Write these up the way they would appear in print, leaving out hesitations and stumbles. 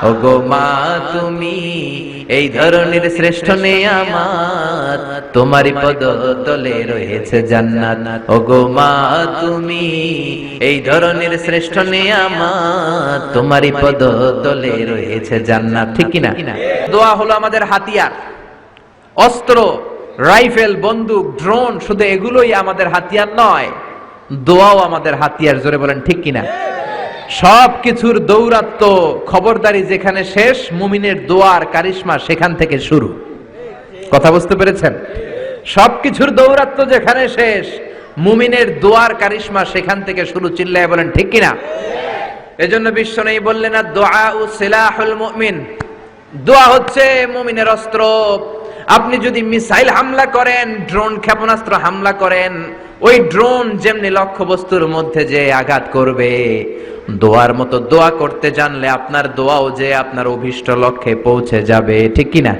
ওগো মা তুমি এই ধরনের শ্রেষ্ঠ নেয়ামত, তোমারই পদতলে রয়েছে জান্নাত। ওগো মা তুমি এই ধরনের শ্রেষ্ঠ নেয়ামত, তোমারই পদতলে রয়েছে জান্নাত। ঠিক কি না? দোয়া হলো আমাদের হাতিয়ার। অস্ত্র, রাইফেল, বন্দুক, ড্রোন, শুধু এগুলোই আমাদের হাতিয়ার নয়, দোয়াও আমাদের হাতিয়ার। জোরে বলেন ঠিক কিনা? সবকিছুর দৌরাত্ম, খবরদারি যেখানে শেষ, মুমিনের দোয়ার কারিশমা সেখান থেকে শুরু। কথা বুঝতে পেরেছেন? সবকিছুর দৌরাত্ম যেখানে শেষ, মুমিনের দোয়ার কারিশমা সেখান থেকে শুরু। চিল্লায় বলেন ঠিক কিনা? এজন্য বিশ্বনবী বললেন, দুআউ সিলাহুল মুমিন, দোয়া হচ্ছে মুমিনের অস্ত্র। আপনি যদি মিসাইল হামলা করেন, ড্রোন ক্ষেপণাস্ত্র হামলা করেন, ওই ড্রোন যেমনি লক্ষ্যবস্তুর মধ্যে যে আঘাত করবে, দোয়ার মতো দোয়া করতে জানলে আপনার দোয়াও যে আপনার অভিষ্ট লক্ষ্যে পৌঁছে যাবে। ঠিক কি না?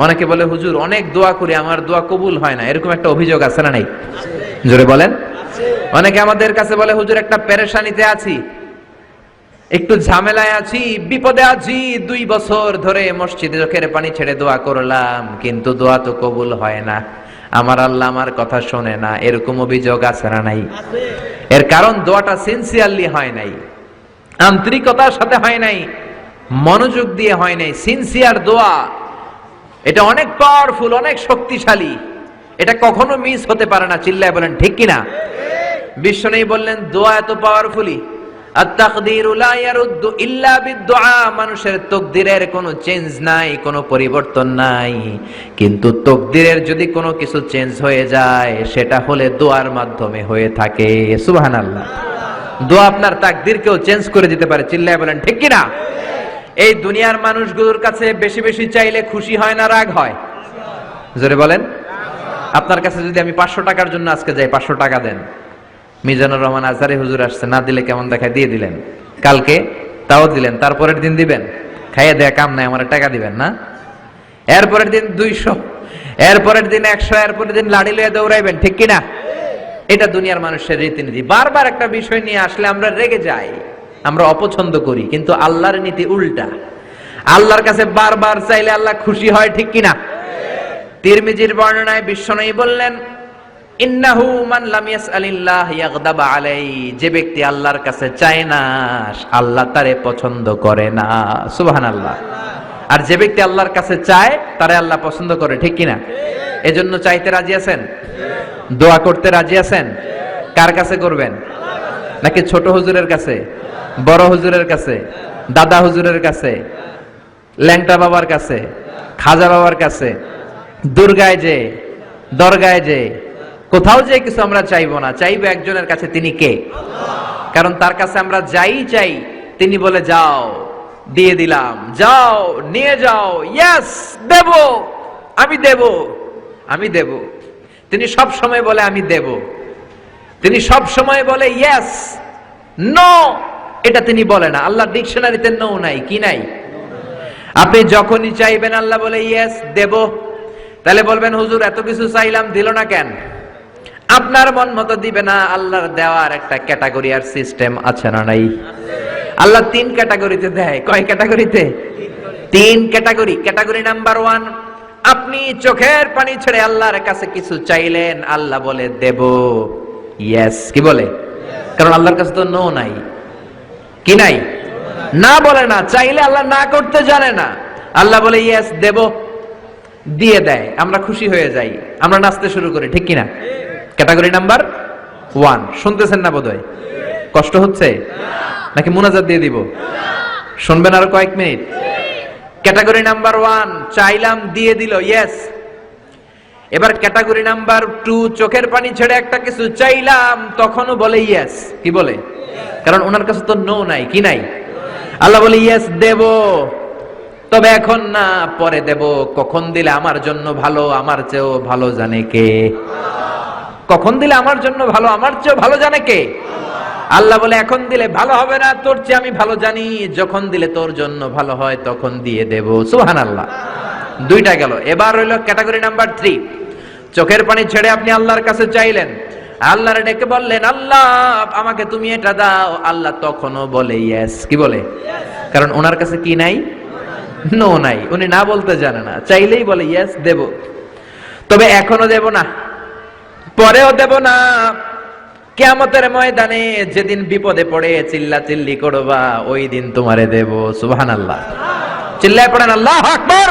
অনেকে বলে, হুজুর অনেক দোয়া করি, আমার দোয়া কবুল হয় না, এরকম একটা অভিযোগ আছে না নাই? জোরে বলেন। অনেকে আমাদের কাছে বলে, হুজুর একটা পেরেশানিতে আছি, একটু ঝামেলায় আছি, বিপদে আছি, 2 বছর ধরে মসজিদে চোখের পানি ছেড়ে দোয়া করলাম, কিন্তু দোয়া তো কবুল হয় না, আমার আল্লাহ আমার কথা শোনে না। এরকম অভিযোগ আছে না নাই? এর কারণ দোয়াটা সিনসিয়ারলি হয় নাই, আন্তরিকতার সাথে হয় নাই, মনোযোগ দিয়ে হয় নাই। সিনসিয়ার দোয়া এটা অনেক পাওয়ারফুল, অনেক শক্তিশালী, এটা কখনো মিস হতে পারে না। চিল্লায় বলেন ঠিক কিনা? বিশ্বনবী বললেন, দোয়া এত পাওয়ারফুলি, আত-তাকদীরু লা ইয়ারুদ্দু ইল্লা বিদ-দুআ, মানুষের তাকদীরের কোনো চেঞ্জ নাই, কোনো পরিবর্তন নাই, কিন্তু তাকদীরের যদি কোনো কিছু চেঞ্জ হয়ে যায়, সেটা হলে দোয়ার মাধ্যমে হয়ে থাকে। সুবহানাল্লাহ। দোয়া আপনার তাকদীরকেও চেঞ্জ করে দিতে পারে। চিল্লায় বলেন ঠিক কিনা? এই দুনিয়ার মানুষগুলোর কাছে বেশি বেশি চাইলে খুশি হয় না রাগ হয়? জোরে বলেন। আপনার কাছে যদি আমি 500 টাকার জন্য আজকে যাই, 500 টাকা দেন, মিজানুর রহমান আজহারি হুজুর আসছে, না দিলে কেমন দেখায়, দিয়ে দিলেন। কালকে তাও দিলেন, তারপরের দিন দিবেন, খাইয়ে দেয়া কাম নাই, আমার টাকা দিবেন না। এরপরের দিন 200, এরপরের দিন 100, এরপরের দিন লাড়ি লইয়া দৌড়াইবেন। ঠিক কিনা? এটা দুনিয়ার মানুষের রীতিনীতি। বারবার একটা বিষয় নিয়ে আসলে আমরা রেগে যাই, আমরা অপছন্দ করি, কিন্তু আল্লাহর নীতি উল্টা। আল্লাহর কাছে বারবার চাইলে আল্লাহ খুশি হয়। ঠিক কিনা? তিরমিজির বর্ণনায় বিশ্বনবী বললেন, ইন্নাহু মান লাম ইয়াসআলিল্লাহ ইয়াগদাব আলাইহি, যে ব্যক্তি আল্লাহর কাছে চায় না, আল্লাহ তারে পছন্দ করে না। সুবহানাল্লাহ। আর যে ব্যক্তি আল্লাহর কাছে চায়, তারে আল্লাহ পছন্দ করে। ঠিক কিনা? এজন্য চাইতে রাজি আছেন? দোয়া করতে রাজি আছেন? কার কাছে করবেন? নাকি ছোট হুজুরের কাছে, বড় হুজুরের কাছে, দাদা হুজুরের কাছে, ল্যাংটা বাবার কাছে, খাজা বাবার কাছে, দুর্গায় যে, দরগায় যে, কোথাও যে কিছু আমরা চাইবো না, চাইবো একজনের কাছে। তিনি কে? কারণ তার কাছে আমরা যাই চাই, তিনি বলে যাও, দিয়ে দিলাম, যাও, নিয়ে যাও, ইয়েস, দেব, আমি দেব, আমি দেব। তিনি সব সময় বলে আমি দেব, তিনি সব সময় বলে ইয়েস। নো এটা তিনি বলে না। আল্লাহ ডিকশনারিতে নো নাই। কি নাই? আপনি যখনই চাইবেন আল্লাহ বলে ইয়েস, দেব। তাহলে বলবেন, হুজুর এত কিছু চাইলাম, দিল না কেন? আপনার মন মতো দিবে না। আল্লাহর দেওয়ার একটা ক্যাটাগরি আর সিস্টেম আছে না নাই? আল্লাহ 3 ক্যাটাগরিতে দেয়। কয় ক্যাটাগরিতে? 3 ক্যাটাগরি। ক্যাটাগরি নাম্বার 1, আপনি চোখের পানি ছেড়ে আল্লাহর কাছে কিছু চাইলেন, আল্লাহ বলে দেব, ইয়েস। কি বলে? কারণ আল্লাহর কাছে তো নো নাই। কি নাই? না বলে না। চাইলে আল্লাহ না করতে জানে না, আল্লাহ বলে ইয়েস, দেব, দিয়ে দেয়। আমরা খুশি হয়ে যাই, আমরা নাচতে শুরু করি। ঠিক কিনা? Category number 1। শুনতেছেন না বোধহয়? কষ্ট হচ্ছে নাকি মুনাজাত দিয়ে দিব? শুনবেন আরো কয়েক মিনিট? ক্যাটাগরি নাম্বার 1, চাইলাম, দিয়ে দিল, ইয়েস। এবার ক্যাটাগরি নাম্বার 2, চোখের পানি ছেড়ে একটা কিছু চাইলাম, তখনও বলে ইয়েস। কি বলে? কারণ ওনার কাছে তো নো নাই। কি নাই? আল্লাহ বলে ইয়েস, দেব, তবে এখন না, পরে দেব। কখন দিলে আমার জন্য ভালো, আমার চেয়েও ভালো জানে কে? কখন দিলে আমার জন্য ভালো, আমার চেয়েও ভালো জানে কে? আল্লাহ বলে এখন দিলে ভালো হবে না, তোর চেয়ে আমি ভালো জানি, যখন দিলে তোর জন্য ভালো হয় তখন দিয়ে দেব। সুবহানাল্লাহ। 2টা গেল। এবার হইল ক্যাটাগরি নাম্বার 3, চোখের পানি ছেড়ে আপনি আল্লাহর কাছে চাইলেন, আল্লাহরে ডেকে বললেন, আল্লাহ আমাকে তুমি এটা দাও, আল্লাহ তখনও বলে ইয়েস। কি বলে? কারণ ওনার কাছে কি নাই? নো নাই। উনি না বলতে জানে না, চাইলেই বলে ইয়েস দেব, তবে এখনো দেব না, পরেও দেব না। কিয়ামতের ময়দানে যেদিন বিপদে পড়ে চিল্লা চিল্লি করবা, ওই দিন তোমারে দেব। সুবহানাল্লাহ, চিল্লায় পড়েন আল্লাহু আকবার।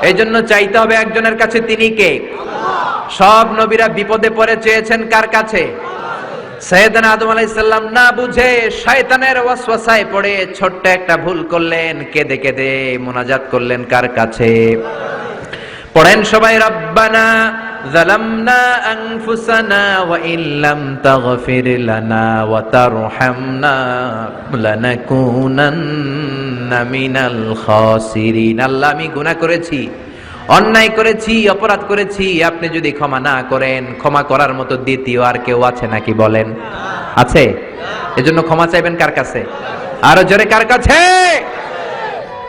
এই জন্য চাইতে হবে একজনের কাছে, তিনি কে? সব নবীরা বিপদে পড়ে চেয়েছেন কার কাছে? সাইয়েদনা আদম আলাইহিস সালাম না বুঝে শয়তানের ওয়াসওয়াসায় পড়ে ছোট্ট একটা ভুল করলেন, কেঁদে কেঁদে মুনাজাত করলেন কার কাছে? পড়েন সবাই, রব্বানা যালামনা আনফুসানা ওয়া ইল্লাম তাগফির লানা ওয়া তারহামনা লানাকুনান্না মিনাল খাসিরিন। আল্লাহ, আমি গুনাহ করেছি, অন্যায় করেছি, অপরাধ করেছি, আপনি যদি ক্ষমা না করেন, ক্ষমা করার মতো দ্বিতীয় আর কেউ আছে নাকি বলেন? আছে? এজন্য ক্ষমা চাইবেন কার কাছে? আরো জোরে, কার কাছে?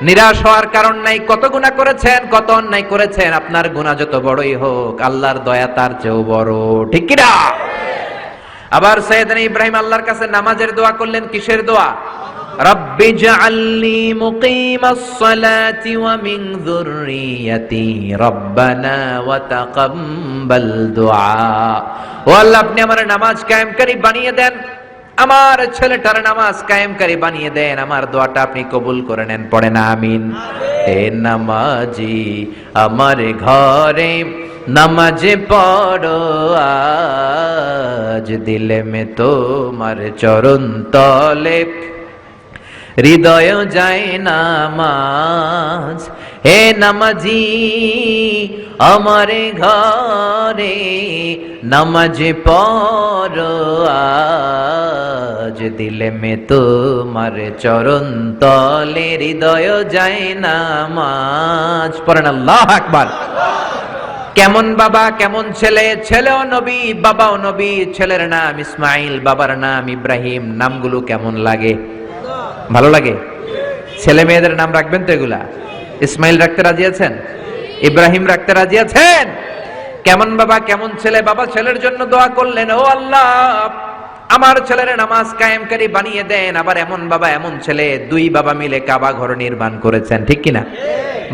নিরাশ হওয়ার কারণ নাই। কত গুনাহ করেছেন, কত অন্যায় করেছেন, আপনার গুনাহ যত বড়ই হোক, আল্লাহর দয়া তার চেয়েও বড়, ঠিক কি না? আবার সাইয়েদনা ইব্রাহিম আল্লাহর কাছে নামাজের দোয়া করলেন, কিসের দোয়া? রব্বি জাআলনি মুকিমাস সালাতি ওয়া মিন যুররিয়াতি রব্বানা ওয়া তাকাব্বাল দুআ। ও আল্লাহ, আপনি আমার নামাজ কায়েমকারী বানিয়ে দেন, আমার ছেলেটার নামাজ কায়েমকারী বানিয়ে দেন, আমার দোয়াটা আপনি কবুল করে নেন। পড়েন আমিন। হে নামাজি আমার ঘরে নামাজে পড়ো আজ, দিলে মে তোমার চরণ তলে হৃদয় যায় নামাজ। হে নামাজি আমার ঘরে নামাজে পড়ো আজ, দিলে মে তোমার চরণ তলে হৃদয় যায় নামাজ। পড়েন আল্লাহু আকবার। কেমন বাবা, কেমন ছেলে? ছেলেও নবী, বাবাও নবী। ছেলের নাম ইসমাইল, বাবার নাম ইব্রাহিম। নামগুলো কেমন লাগে? ভালো লাগে? ছেলে মেয়েদের নাম রাখবেন তো এগুলা? ইসমাইল রাখতে রাজি আছেন? ইব্রাহিম রাখতে রাজি আছেন? কেমন বাবা, কেমন ছেলে? বাবা ছেলের জন্য দোয়া করলেন, ও আল্লাহ আমার ছেলের নামাজ কায়েমকারী বানিয়ে দেন। আবার এমন বাবা, এমন ছেলে, দুই বাবা মিলে কাবা ঘর নির্মাণ করেছেন, ঠিক কিনা?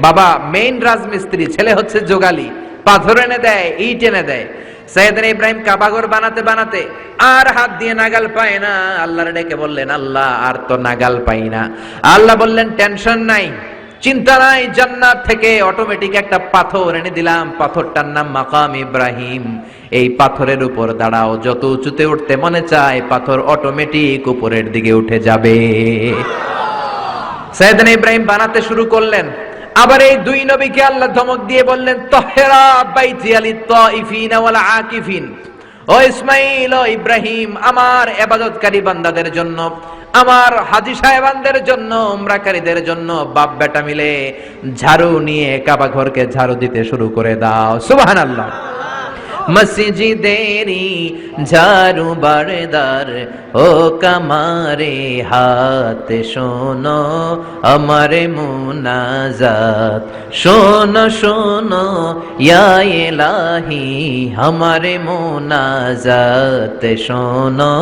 বাবা মেইন রাজমিস্ত্রি, ছেলে হচ্ছে যোগালী, পাথর এনে দেয়, ইট এনে দেয়। সাইয়েদনা ইব্রাহিম কাবাঘর বানাতে বানাতে আর হাত দিয়ে নাগাল পায় না। আল্লাহর ডেকে বললেন, আল্লাহ আর তো নাগাল পাই না। আল্লাহ বললেন, টেনশন নাই, চিন্তা নাই, জান্নাত থেকে অটোমেটিক একটা পাথর এনে দিলাম, পাথরটার নাম মাকাম ইব্রাহিম। এই পাথরের উপর দাঁড়াও, যত উঁচুতে উঠতে মনে চায় পাথর অটোমেটিক উপরের দিকে উঠে যাবে। সাইয়েদনা ইব্রাহিম বানাতে শুরু করলেন। আবার এই দুই নবীকে আল্লাহ ধমক দিয়ে বললেন, তাহেরা বাইতি আলিত তাইফিন ওয়াল আকিফিন। ও ইসমাইল, ও ইব্রাহিম, আমার ইবাদতকারী বান্দাদের জন্য, আমার হাজী সাহেবানদের জন্য, উমরাকারীদের জন্য বাপ বেটা মিলে ঝাড়ু নিয়ে কাবা ঘরকে ঝাড়ু দিতে শুরু করে দাও। সুবহানাল্লাহ। মসজিদেরি ঝাড়ু বারদার ও কামারে হাত, শোনো আমার মুনাজাত, শোনো শোনো ইয়া ইলাহি আমার মুনাজাত, শোনো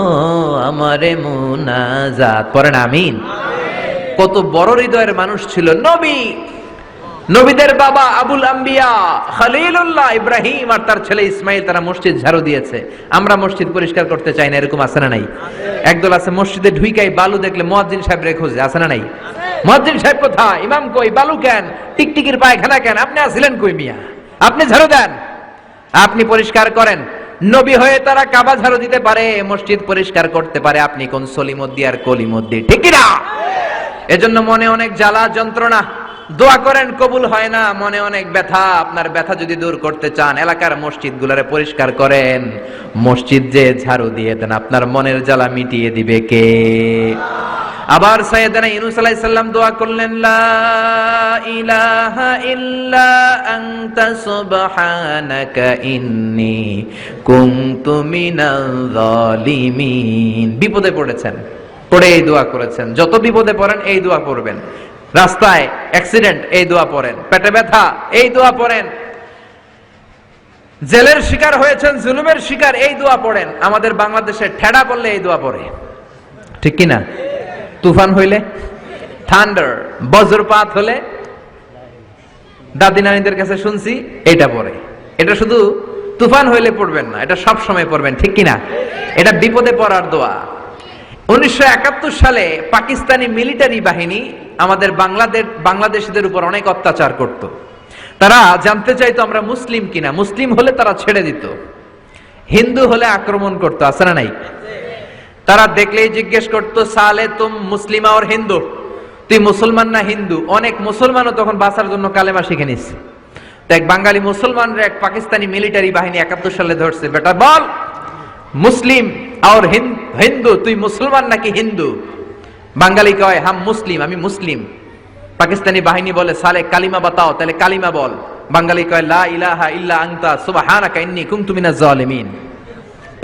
আমার মুনাজাত। পড়েন আমিন। কত বড় হৃদয়ের মানুষ ছিল নবী, নবীদের বাবা আবুল আম্বিয়া খলিলুল্লাহ ইব্রাহিম আর তার ছেলে ইসমাইল, তারা মসজিদ ঝাড়ু দিয়েছে। আমরা মসজিদ পরিষ্কার করতে চাই না, এরকম আছে না নাই? একদল আছে মসজিদে ঢুইকাই বালু দেখলে মুয়াজ্জিন সাহেব রে খোঁজে, আছে না নাই? মুয়াজ্জিন সাহেব কোথায়? ইমাম কই? বালু কেন? টিকটিকির পায়খানা কেন? আপনি আসলেন কই মিয়া? আপনি ঝাড়ু দেন, আপনি পরিষ্কার করেন। নবী হয়ে তারা কাবা ঝাড়ু দিতে পারে, মসজিদ পরিষ্কার করতে পারে, আপনি কোন সলিমদ্দি আর কলিমদ্দি, ঠিক কি না? এজন্য মনে অনেক জ্বালা যন্ত্রণা, দোয়া করেন কবুল হয় না, মনে অনেক ব্যথা। আপনার ব্যথা যদি দূর করতে চান, এলাকার মসজিদগুলোরে পরিষ্কার করেন, মসজিদ যে ঝাড়ু দিয়ে দেন, আপনার মনের জ্বালা মিটিয়ে দিবে কে? আবার সাইয়েদনা ইউনূস আলাইহিস সালাম দোয়া করলেন, লা ইলাহা ইল্লা আনতা সুবহানাকা ইন্নী কুনতু মিনাল যালিমিন। বিপদে পড়েছেন, পড়ে এই দোয়া করেছেন। যত বিপদে পড়েন এই দোয়া পড়বেন। রাস্তায় অ্যাক্সিডেন্ট, এই দোয়া পড়েন। পেটে ব্যথা, এই দোয়া পড়েন। জেলের শিকার হয়েছেন, জুলুমের শিকার, এই দোয়া পড়েন। আমাদের বাংলাদেশে ঠেডা পড়লে এই দোয়া পড়ে, ঠিক কি না? তুফান হইলে, থান্ডার, বজ্রপাত হলে দাদি নানীদের কাছে শুনছি এটা পড়ে। এটা শুধু তুফান হইলে পড়বেন না, এটা সব সময় পড়বেন, ঠিক কিনা? এটা বিপদে পড়ার দোয়া। 1971 সালে পাকিস্তানি মিলিটারি বাহিনী আমাদের বাংলাদেশীদের উপর অনেক অত্যাচার করত। তারা জানতে চাইতো আমরা মুসলিম কিনা, মুসলিম হলে তারা ছেড়ে দিত, হিন্দু হলে আক্রমণ করতো, আছে না নাই? তারা দেখলেই জিজ্ঞেস করতো, সালে তুম মুসলিমা আর হিন্দু, তুই মুসলমান না হিন্দু? অনেক মুসলমানও তখন বাঁচার জন্য কালেমা শিখে নিচ্ছে। তো এক বাঙালি মুসলমানরা এক পাকিস্তানি মিলিটারি বাহিনী 71 সালে ধরছে, বেটা বল মুসলিম আর হিন্দু, তুই মুসলমান নাকি হিন্দু? বাঙালি কয় হাম মুসলিম, আমি মুসলিম। পাকিস্তানি বাহিনী বলে সালে কালিমা বাতাও, তাহলে কালিমা বল। বাঙালি কয় লা ইলাহা ইল্লা আনতা সুবহানাকা ইন্নী কুনতু মিনাজ জালিমিন।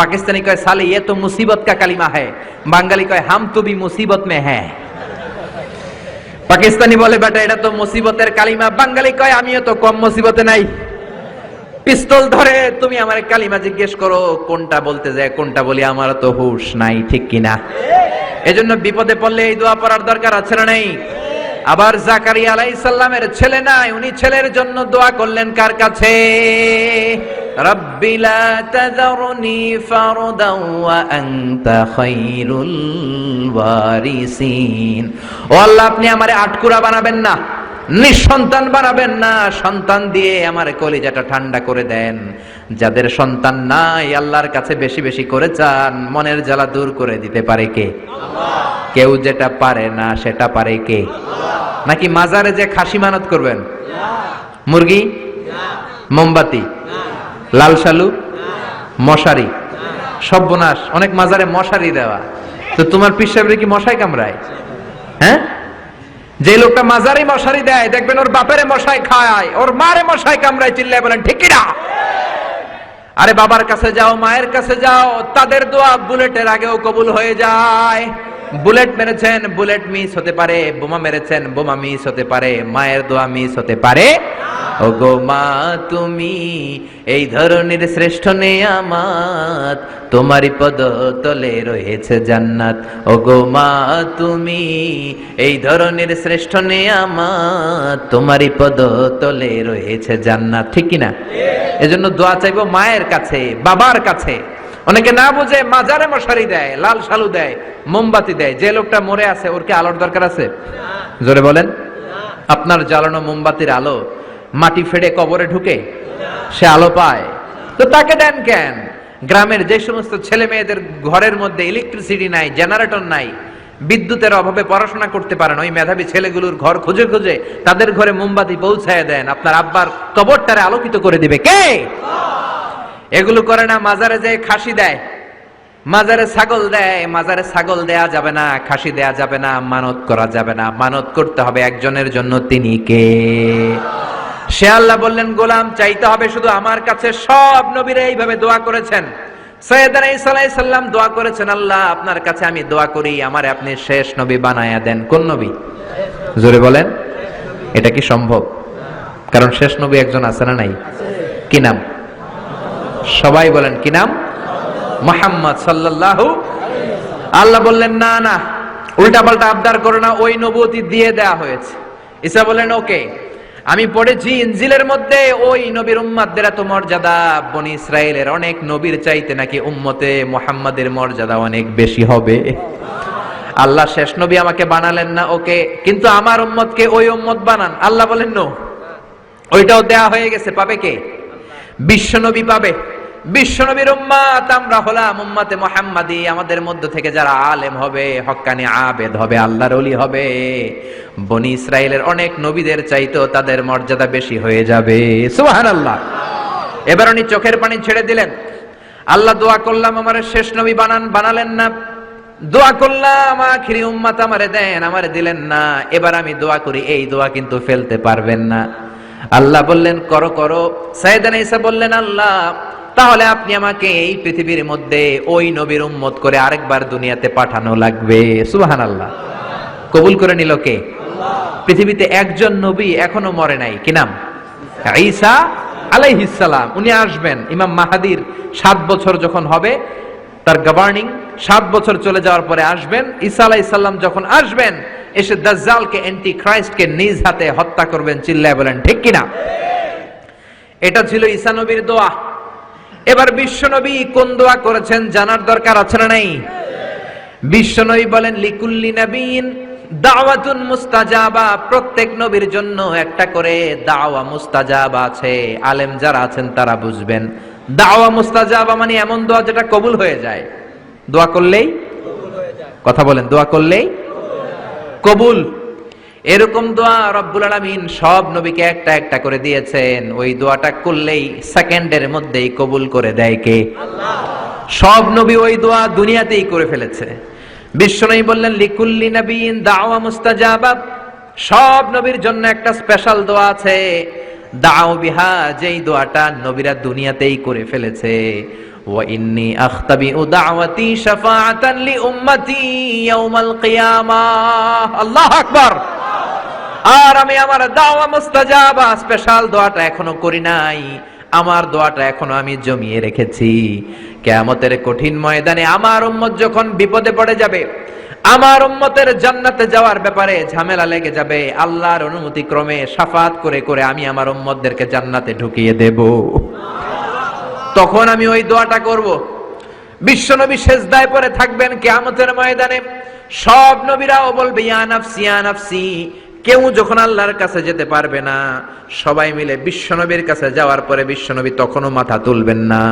পাকিস্তানি কয় সালে ये तो मुसीबत का कलिमा है। বাঙালি কয় हम तो भी मुसीबत में हैं। পাকিস্তানি বলে বেটা এটা তো মুসিবতের কালিমা। বাঙালি কয় আমিও তো কম মুসিবতে নাই। পিস্তল ধরে তুমি আমার কালিমা জিজ্ঞেস করো, কোনটা বলতে যায় কোনটা বলি, আমার তো হুঁশ নাই, ঠিক কিনা? এজন্য বিপদে পড়লে এই দোয়া পড়ার দরকার আছে না নাই? আবার জাকারিয়া আলাইহিস সালামের ছেলে নাই, উনি ছেলের জন্য দোয়া করলেন কার কাছে? রাব্বি লা তাযারনি ফারদান ওয়া আনতা খায়রুল ওয়ারিসিন। ও আল্লাহ, আপনি আমারে আটকুরা বানাবেন না, নিঃসন্তান বানাবেন না, সন্তান দিয়ে আমার কলিজাটা ঠান্ডা করে দেন। যাদের সন্তান নাই আল্লাহর কাছে বেশি বেশি করে চান, মনের জ্বালা দূর করে দিতে পারে কে? কেউ যেটা পারে না সেটা পারে কে? নাকি মাজারে যে খাসি মানত করবেন, মুরগি, মোমবাতি, লাল শালু, মশারি? সর্বনাশ, অনেক মাজারে মশারি দেওয়া। তো তোমার পীর সাহেবের কি মশাই কামড়ায়? হ্যাঁ, যে লোকটা মাজারে মশারি দেয় দেখবেন ওর বাপেরে মশাই খায়, ওর মারে মশাই কামড়ায়, চিল্লায় বলেন ঠিক কিনা? আরে বাবার কাছে যাও, মায়ের কাছে যাও, তাদের দোয়া বুলেটের আগেও কবুল হয়ে যায়। বুলেট মেরেছেন, বুলেট মিস হতে পারে, বোমা মেরেছেন, বোমা মিস হতে পারে, মায়ের দোয়া মিস হতে পারে। ওগো মা তুমি এই ধরনের শ্রেষ্ঠ নেয়ামত, তোমারই পদ তলে রয়েছে জান্নাত। ওগো মা তুমি এই ধরনের শ্রেষ্ঠ নেয়ামত, তোমারই পদ তলে রয়েছে জান্নাত, ঠিক কিনা? এজন্য দোয়া চাইবো মায়ের কাছে, বাবার কাছে। অনেকে না বুঝে মাজারে মশারি দেয়, লাল শালু দেয়, মোমবাতি দেয়। যে লোকটা মরে আছে ওর কি আলোর দরকার আছে? জোরে বলেন। আপনার জ্বালানো মোমবাতির আলো মাটি ফেড়ে কবরে ঢুকে সে আলো পায়, তো তাকে দেন কেন? গ্রামের যে সমস্ত ছেলে মেয়েদের ঘরের মধ্যে ইলেকট্রিসিটি নাই, জেনারেটর নাই, বিদ্যুতের অভাবে পড়াশোনা করতে পারেন, ওই মেধাবী ছেলেগুলোর ঘর খুঁজে খুঁজে তাদের ঘরে মোমবাতি পৌঁছায় দেন। আপনার আব্বার কবরটারে আলোকিত করে দিবে কে? এগুলো করে না। মাজারে যে খাসি দেয়, মাজারে ছাগল দেয়, মাজারে ছাগল দেয়া যাবে না, খাসি দেয়া যাবে না, মানত করা যাবে না। মানত করতে হবে একজনের জন্য, তিনি কে? সে আল্লাহ বললেন গোলাম চাইতে হবে শুধু আমার কাছে। সব নবীরা এইভাবে দোয়া করেছেন। সৈয়দনা ঈসা আলাইহিস সালাম দোয়া করেছেন, আল্লাহ আপনার কাছে আমি দোয়া করি আমারে আপনি শেষ নবী বানায়া দেন। কোন নবী? জোরে বলেন। এটা কি সম্ভব? কারণ শেষ নবী একজন আছে না নাই? কি নাম? সবাই বলেন কি নাম? মুহাম্মদ সাল্লাল্লাহু। আল্লাহ বললেন না না, উল্টা পাল্টা আবদার করো না, ওই নবুয়তি দিয়ে দেয়া হয়েছে। ঈসা বলেন ওকে, আমি পড়েছি ইনজিলের মধ্যে ওই নবীর উম্মতদের এত মর্যাদা, বনি ইসরাইলের অনেক নবীর চাইতে নাকি উম্মতে মুহাম্মাদের মর্যাদা অনেক বেশি হবে। আল্লাহ শেষ নবী আমাকে বানালেন না, ওকে, কিন্তু আমার উম্মতকে ওই উম্মত বানান। আল্লাহ বলেন নো, ওইটাও দেয়া হয়ে গেছে। পাবে কে? বিশ্ব নবী পাবে। বিশ্ব নবীর উম্মত আমরা হলাম উম্মতে মুহাম্মাদি। আমাদের মধ্য থেকে যারা আলেম হবে, হক্কানি আবেদ হবে, আল্লাহর ওলি হবে, বনি ইসরাইলের অনেক নবীদের চাইতেও তাদের মর্যাদা বেশি হয়ে যাবে। সুবহানাল্লাহ। এবার উনি চোখের পানি ছেড়ে দিলেন। আল্লাহ দোয়া করলাম আমারে শেষ নবী বানান, বানালেন না। দোয়া করলাম আখিরি উম্মত আমারে দেন, আমারে দিলেন না। এবার আমি দোয়া করি, এই দোয়া কিন্তু ফেলতে পারবেন না। আল্লাহ বললেন করো করো। সাইয়েদনা ঈসা বললেন আল্লাহ তাহলে আপনি আমাকে এই পৃথিবীর মধ্যে ওই নবীর উম্মত করে আরেকবার দুনিয়াতে পাঠানো লাগবে। সুবহানাল্লাহ। কবুল করে নিল কে? পৃথিবীতে একজন নবী এখনো মরে নাই। কি নাম? ঈসা আলাইহিস সালাম। উনি আসবেন ইমাম মাহাদির 7 বছর যখন হবে, তার গভর্নিং 7 বছর চলে যাওয়ার পরে আসবেন। ঈসা আলাইহিস সালাম যখন আসবেন, এসে দাজ্জালকে অ্যান্টি খ্রাইস্টকে নিজ হাতে হত্যা করবেন। চিল্লায় বলেন ঠিক কিনা? এটা ছিল ঈসা নবীর দোয়া। এবার বিশ্বনবী কোন দোয়া করেছেন জানার দরকার আছে না নাই? বিশ্বনবী বলেন লিকুল্লি নবিয়্যিন দাওয়াতুন মুস্তাজাবা, প্রত্যেক নবীর জন্য একটা করে দাওয়া মুস্তাজাবা আছে। আলেম যারা আছেন তারা বুঝবেন, দাওয়া মুস্তাজাবা মানে এমন দোয়া যেটা কবুল হয়ে যায়। দোয়া করলেই কবুল হয়ে যায়। কথা বলেন, দোয়া করলেই কবুল। এরকম দোয়া রব্বুল আলামিন সব নবীকে একটা একটা করে দিয়েছেন। ওই দোয়াটা করলেই সেকেন্ডের মধ্যেই কবুল করে দেয় কে? আল্লাহ। সব নবী ওই দোয়া দুনিয়াতেই করে ফেলেছে। বিশ্বনবী বললেন লিকুল্লি নবিয়্যিন দাওয়া মুস্তাজাবা, সব নবীর জন্য একটা স্পেশাল দোয়া আছে, দাও বিহা, যেই দোয়াটা নবীরা দুনিয়াতেই করে ফেলেছে। ওয়া ইন্নী আখতাবিউ দাওয়াতি শাফাআতান লি উম্মতি ইয়াউমাল কিয়ামাহ। আল্লাহু আকবার। আর আমি আমার দাওয়া মুস্তাজাবা স্পেশাল দোয়াটা এখনো করি নাই, আমার দোয়াটা এখনো আমি জমিয়ে রেখেছি। কিয়ামতের কঠিন ময়দানে আমার উম্মত যখন বিপদে পড়ে যাবে, আমার উম্মতের জান্নাতে যাওয়ার ব্যাপারে ঝামেলা লেগে যাবে, আল্লাহর অনুমতি ক্রমে শাফাত করে করে আমি আমার উম্মতদেরকে জান্নাতে ঢুকিয়ে দেব। তখন আমি ওই দোয়াটা করব। বিশ্বনবী সেজদায় পড়ে থাকবেন কিয়ামতের ময়দানে, সব নবীরাও বলবে ইয়া নাফসি ইয়া নাফসি। কেউ যখন আল্লাহর কাছে যেতে পারবে না, সবাই মিলে বিশ্বনবীর কাছে যাওয়ার পরে বিশ্বনবী তখনও মাথা তুলবেন না।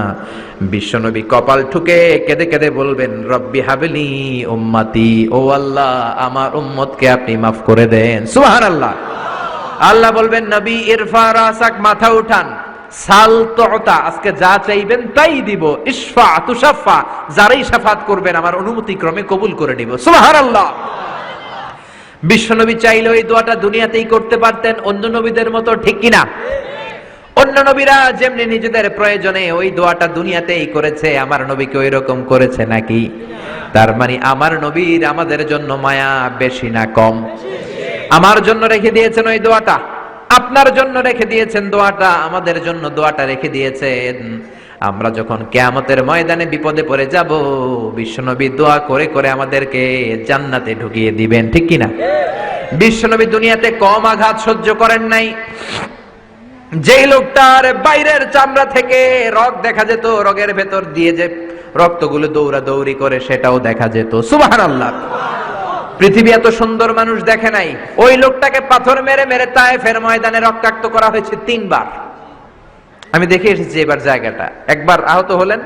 বিশ্বনবী কপাল ঠুকে কেঁদে কেঁদে বলবেন রব্বি হাবলি উম্মতি, ও আল্লাহ আমার উম্মতকে আপনি মাফ করে দেন। সুবহানাল্লাহ। আল্লাহ বলবেন নবী ইরফা রাসাক, মাথা উঠান, সাল তুতা, আজকে যা চাইবেন তাই দিব, ইশফা তুশাফা, যারাই শাফাত করবেন আমার অনুমতি ক্রমে কবুল করে দিব। সুবহানাল্লাহ। বিশ্বনবী চাইলে ওই দোয়াটা দুনিয়াতেই করতে পারতেন অন্য নবীদের মতো, ঠিক কিনা? অন্য নবীরা যেমনি নিজেদের প্রয়োজনে ওই দোয়াটা দুনিয়াতেই করেছে, আমার নবীকে ওই রকম করেছে নাকি? তার মানে আমার নবীর আমাদের জন্য মায়া বেশি না কম? আমার জন্য রেখে দিয়েছেন ওই দোয়াটা, আপনার জন্য রেখে দিয়েছেন দোয়াটা, আমাদের জন্য দোয়াটা রেখে দিয়েছেন। আমরা যখন কিয়ামতের ময়দানে বিপদে পড়ে যাব, বিশ্বনবী দোয়া করে করে আমাদেরকে জান্নাতে ঢুকিয়ে দিবেন, ঠিক কিনা? বিশ্বনবী দুনিয়াতে কম আঘাত সহ্য করেন নাই। যেই লোকটার বাইরের চামড়া থেকে রগ দেখা যেত, রগের ভেতর দিয়ে যে রক্তগুলো দৌড়া দৌড়ি করে সেটাও দেখা যেত। সুবহানাল্লাহ। পৃথিবী এত সুন্দর মানুষ দেখে নাই। ওই লোকটাকে পাথর মেরে মেরে তায়েফের ময়দানে রক্তাক্ত করা হয়েছে 3 বার। আমি দেখে এসেছি এবার জায়গাটা। একবার আহত হলেন,